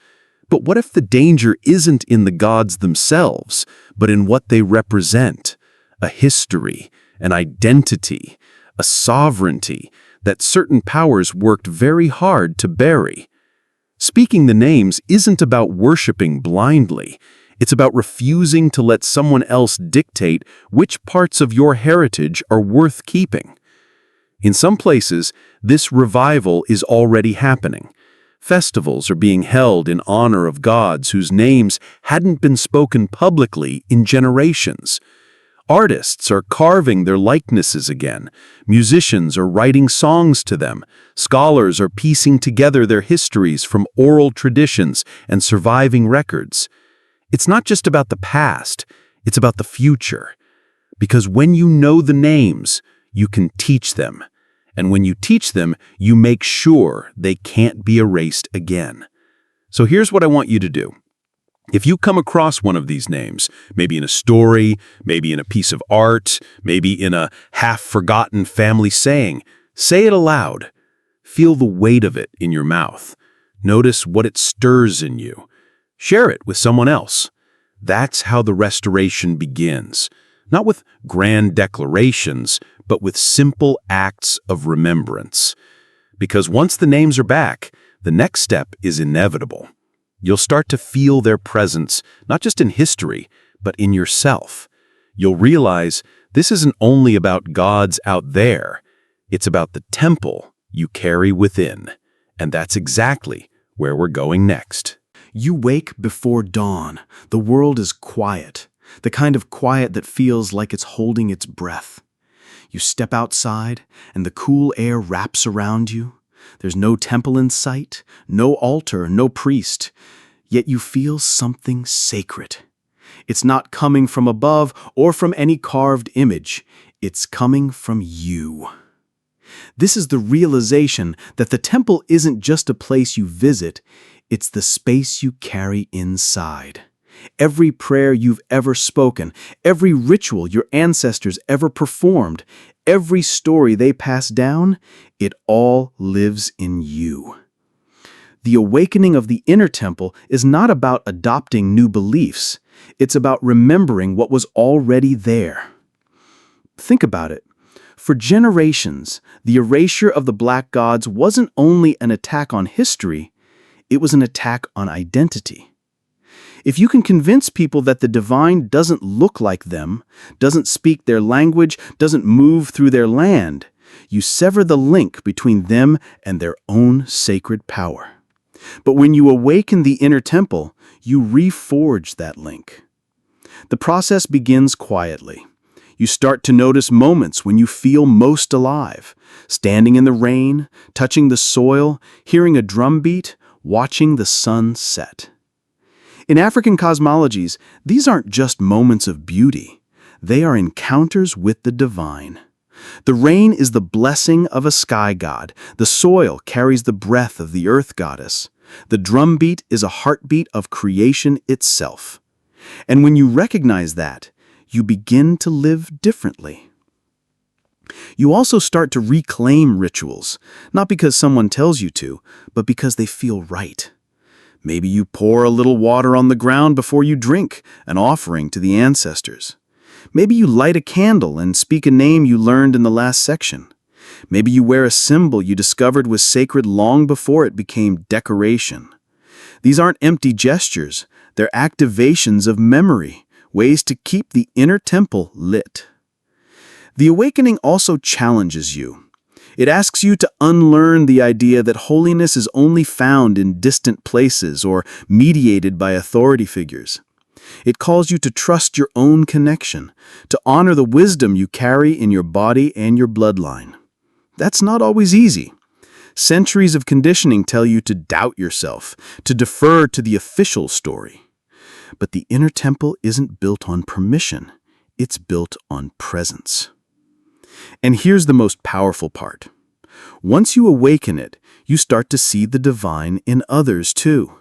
But what if the danger isn't in the gods themselves, but in what they represent? A history, an identity, a sovereignty that certain powers worked very hard to bury. Speaking the names isn't about worshiping blindly. It's about refusing to let someone else dictate which parts of your heritage are worth keeping. In some places, this revival is already happening. Festivals are being held in honor of gods whose names hadn't been spoken publicly in generations. Artists are carving their likenesses again. Musicians are writing songs to them. Scholars are piecing together their histories from oral traditions and surviving records. It's not just about the past, it's about the future. Because when you know the names, you can teach them. And when you teach them, you make sure they can't be erased again. So here's what I want you to do. If you come across one of these names, maybe in a story, maybe in a piece of art, maybe in a half-forgotten family saying, say it aloud. Feel the weight of it in your mouth. Notice what it stirs in you. Share it with someone else. That's how the restoration begins. Not with grand declarations, but with simple acts of remembrance. Because once the names are back, the next step is inevitable. You'll start to feel their presence, not just in history, but in yourself. You'll realize this isn't only about gods out there. It's about the temple you carry within. And that's exactly where we're going next. You wake before dawn. The world is quiet, the kind of quiet that feels like it's holding its breath. You step outside, and the cool air wraps around you. There's no temple in sight, no altar, no priest. Yet you feel something sacred. It's not coming from above or from any carved image. It's coming from you. This is the realization that the temple isn't just a place you visit, it's the space you carry inside. Every prayer you've ever spoken, every ritual your ancestors ever performed, every story they passed down, it all lives in you. The awakening of the inner temple is not about adopting new beliefs. It's about remembering what was already there. Think about it. For generations, the erasure of the black gods wasn't only an attack on history, it was an attack on identity. If you can convince people that the divine doesn't look like them, doesn't speak their language, doesn't move through their land, you sever the link between them and their own sacred power. But when you awaken the inner temple, you reforge that link. The process begins quietly. You start to notice moments when you feel most alive, standing in the rain, touching the soil, hearing a drum beat, watching the sun set. In African cosmologies, these aren't just moments of beauty. They are encounters with the divine. The rain is the blessing of a sky god. The soil carries the breath of the earth goddess. The drumbeat is a heartbeat of creation itself. And when you recognize that, you begin to live differently. You also start to reclaim rituals, not because someone tells you to, but because they feel right. Maybe you pour a little water on the ground before you drink, an offering to the ancestors. Maybe you light a candle and speak a name you learned in the last section. Maybe you wear a symbol you discovered was sacred long before it became decoration. These aren't empty gestures, they're activations of memory, ways to keep the inner temple lit. The awakening also challenges you. It asks you to unlearn the idea that holiness is only found in distant places or mediated by authority figures. It calls you to trust your own connection, to honor the wisdom you carry in your body and your bloodline. That's not always easy. Centuries of conditioning tell you to doubt yourself, to defer to the official story. But the inner temple isn't built on permission. It's built on presence. And here's the most powerful part. Once you awaken it, you start to see the divine in others too.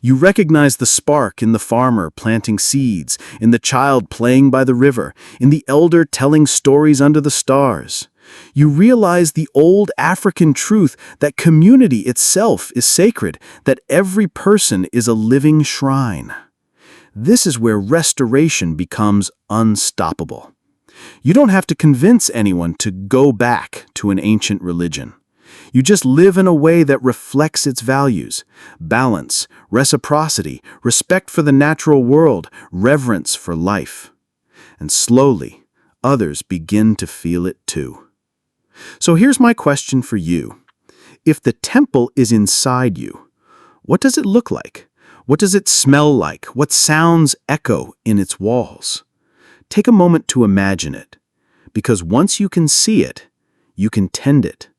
You recognize the spark in the farmer planting seeds, in the child playing by the river, in the elder telling stories under the stars. You realize the old African truth that community itself is sacred, that every person is a living shrine. This is where restoration becomes unstoppable. You don't have to convince anyone to go back to an ancient religion. You just live in a way that reflects its values: balance, reciprocity, respect for the natural world, reverence for life. And slowly, others begin to feel it too. So here's my question for you. If the temple is inside you, what does it look like? What does it smell like? What sounds echo in its walls? Take a moment to imagine it, because once you can see it, you can tend it.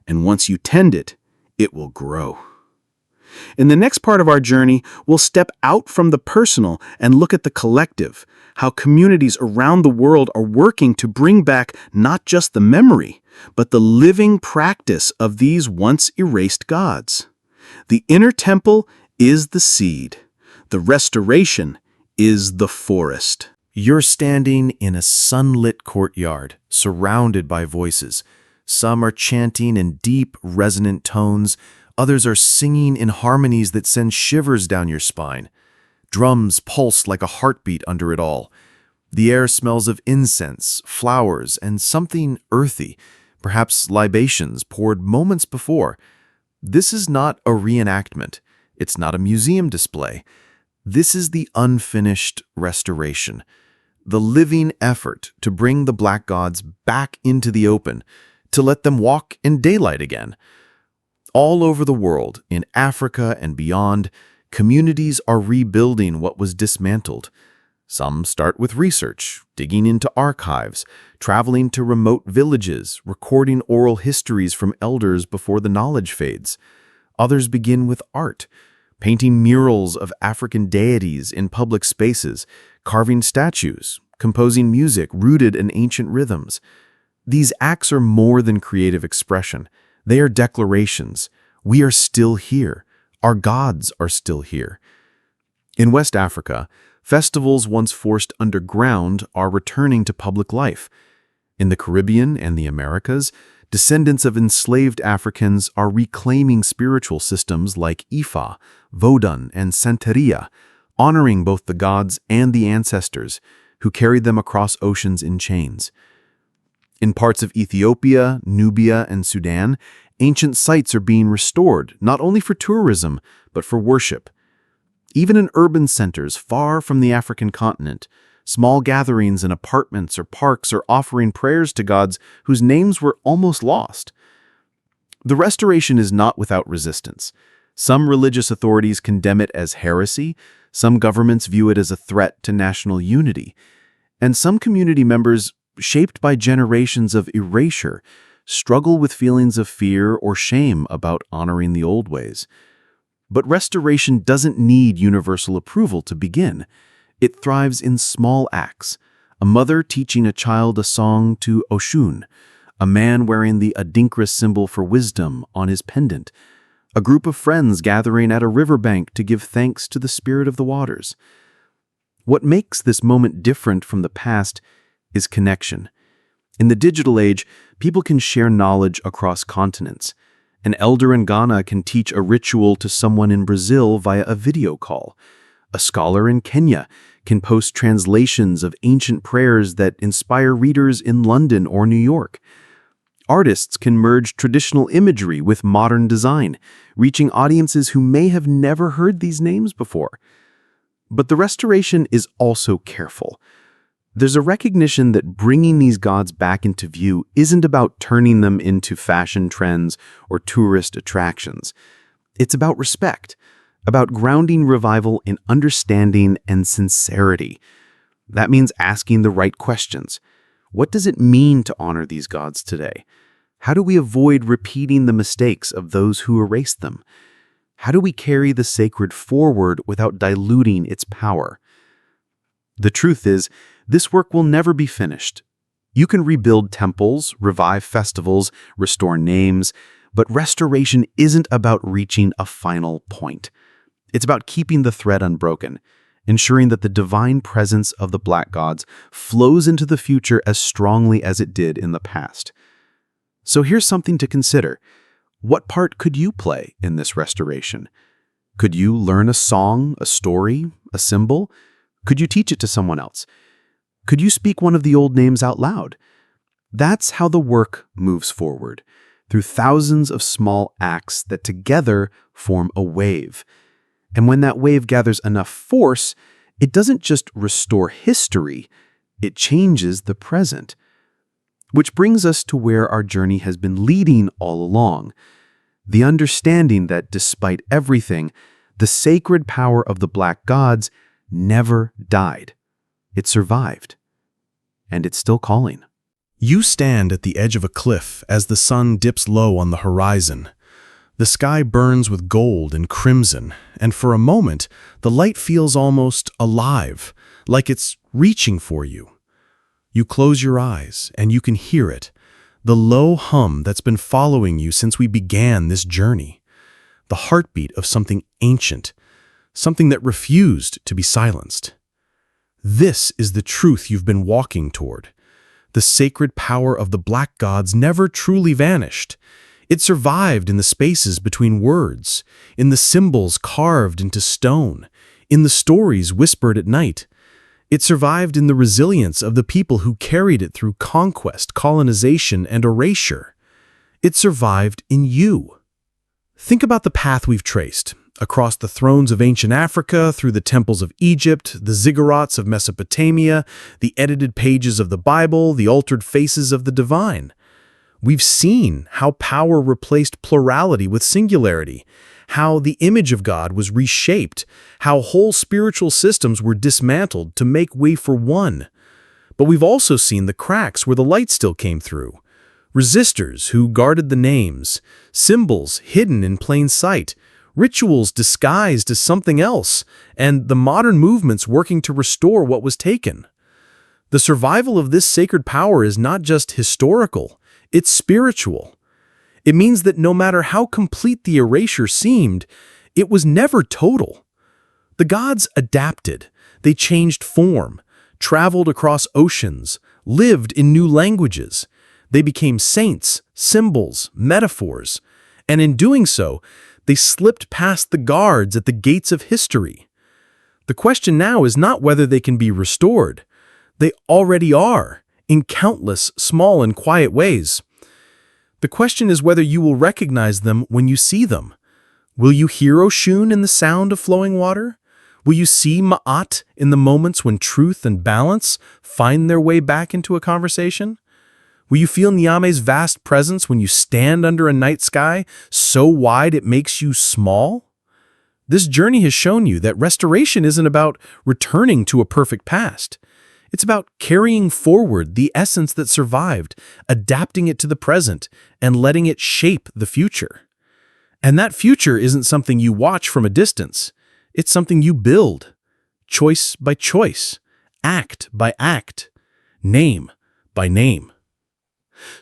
And once you tend it, it will grow. In the next part of our journey, we'll step out from the personal and look at the collective, how communities around the world are working to bring back not just the memory, but the living practice of these once erased gods. The inner temple is the seed. The restoration is the forest. You're standing in a sunlit courtyard, surrounded by voices. Some are chanting in deep, resonant tones. Others are singing in harmonies that send shivers down your spine. Drums pulse like a heartbeat under it all. The air smells of incense, flowers, and something earthy, perhaps libations poured moments before. This is not a reenactment. It's not a museum display. This is the unfinished restoration, the living effort to bring the black gods back into the open, to let them walk in daylight again. All over the world, in Africa and beyond, communities are rebuilding what was dismantled. Some start with research, digging into archives, traveling to remote villages, recording oral histories from elders before the knowledge fades. Others begin with art, painting murals of African deities in public spaces, carving statues, composing music rooted in ancient rhythms. These acts are more than creative expression. They are declarations. We are still here. Our gods are still here. In West Africa, festivals once forced underground are returning to public life. In the Caribbean and the Americas, descendants of enslaved Africans are reclaiming spiritual systems like Ifa, Vodun, and Santeria, honoring both the gods and the ancestors who carried them across oceans in chains. In parts of Ethiopia, Nubia, and Sudan, ancient sites are being restored, not only for tourism, but for worship. Even in urban centers far from the African continent, small gatherings in apartments or parks are offering prayers to gods whose names were almost lost. The restoration is not without resistance. Some religious authorities condemn it as heresy, some governments view it as a threat to national unity, and some community members, shaped by generations of erasure, struggle with feelings of fear or shame about honoring the old ways. But restoration doesn't need universal approval to begin. It thrives in small acts. A mother teaching a child a song to Oshun, a man wearing the Adinkra symbol for wisdom on his pendant, a group of friends gathering at a riverbank to give thanks to the spirit of the waters. What makes this moment different from the past is connection. In the digital age, people can share knowledge across continents. An elder in Ghana can teach a ritual to someone in Brazil via a video call. A scholar in Kenya can post translations of ancient prayers that inspire readers in London or New York. Artists can merge traditional imagery with modern design, reaching audiences who may have never heard these names before. But the restoration is also careful. There's a recognition that bringing these gods back into view isn't about turning them into fashion trends or tourist attractions. It's about respect, about grounding revival in understanding and sincerity. That means asking the right questions. What does it mean to honor these gods today? How do we avoid repeating the mistakes of those who erased them? How do we carry the sacred forward without diluting its power? The truth is, this work will never be finished. You can rebuild temples, revive festivals, restore names, but restoration isn't about reaching a final point. It's about keeping the thread unbroken, ensuring that the divine presence of the black gods flows into the future as strongly as it did in the past. So here's something to consider. What part could you play in this restoration? Could you learn a song, a story, a symbol? Could you teach it to someone else? Could you speak one of the old names out loud? That's how the work moves forward, through thousands of small acts that together form a wave. And when that wave gathers enough force, it doesn't just restore history, it changes the present. Which brings us to where our journey has been leading all along. The understanding that despite everything, the sacred power of the black gods never died. It survived. And it's still calling. You stand at the edge of a cliff as the sun dips low on the horizon. The sky burns with gold and crimson, and for a moment, the light feels almost alive, like it's reaching for you. You close your eyes, and you can hear it, the low hum that's been following you since we began this journey, the heartbeat of something ancient, something that refused to be silenced. This is the truth you've been walking toward. The sacred power of the black gods never truly vanished. It survived in the spaces between words, in the symbols carved into stone, in the stories whispered at night. It survived in the resilience of the people who carried it through conquest, colonization, and erasure. It survived in you. Think about the path we've traced, across the thrones of ancient Africa, through the temples of Egypt, the ziggurats of Mesopotamia, the edited pages of the Bible, the altered faces of the divine. We've seen how power replaced plurality with singularity, how the image of God was reshaped, how whole spiritual systems were dismantled to make way for one. But we've also seen the cracks where the light still came through. Resistors who guarded the names, symbols hidden in plain sight, rituals disguised as something else, and the modern movements working to restore what was taken. The survival of this sacred power is not just historical, it's spiritual. It means that no matter how complete the erasure seemed, it was never total. The gods adapted, they changed form, traveled across oceans, lived in new languages. They became saints, symbols, metaphors, and in doing so, they slipped past the guards at the gates of history. The question now is not whether they can be restored. They already are, in countless small and quiet ways. The question is whether you will recognize them when you see them. Will you hear Oshun in the sound of flowing water? Will you see Ma'at in the moments when truth and balance find their way back into a conversation? Will you feel Nyame's vast presence when you stand under a night sky so wide it makes you small? This journey has shown you that restoration isn't about returning to a perfect past. It's about carrying forward the essence that survived, adapting it to the present, and letting it shape the future. And that future isn't something you watch from a distance. It's something you build, choice by choice, act by act, name by name.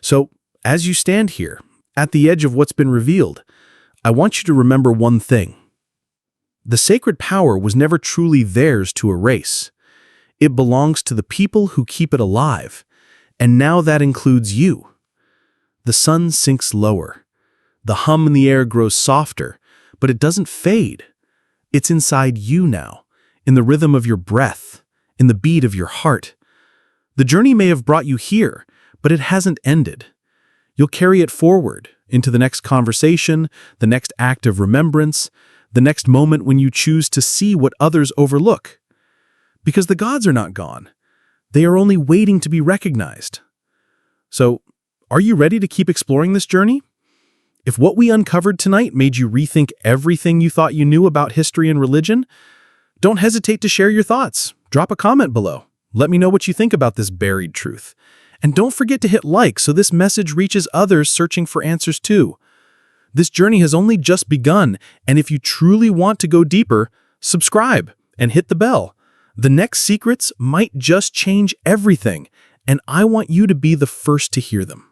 So, as you stand here, at the edge of what's been revealed, I want you to remember one thing. The sacred power was never truly theirs to erase. It belongs to the people who keep it alive, and now that includes you. The sun sinks lower. The hum in the air grows softer, but it doesn't fade. It's inside you now, in the rhythm of your breath, in the beat of your heart. The journey may have brought you here, but it hasn't ended. You'll carry it forward into the next conversation, the next act of remembrance, the next moment when you choose to see what others overlook. Because the gods are not gone. They are only waiting to be recognized. So, are you ready to keep exploring this journey? If what we uncovered tonight made you rethink everything you thought you knew about history and religion, don't hesitate to share your thoughts. Drop a comment below. Let me know what you think about this buried truth. And don't forget to hit like so this message reaches others searching for answers too. This journey has only just begun, and if you truly want to go deeper, subscribe and hit the bell. The next secrets might just change everything, and I want you to be the first to hear them.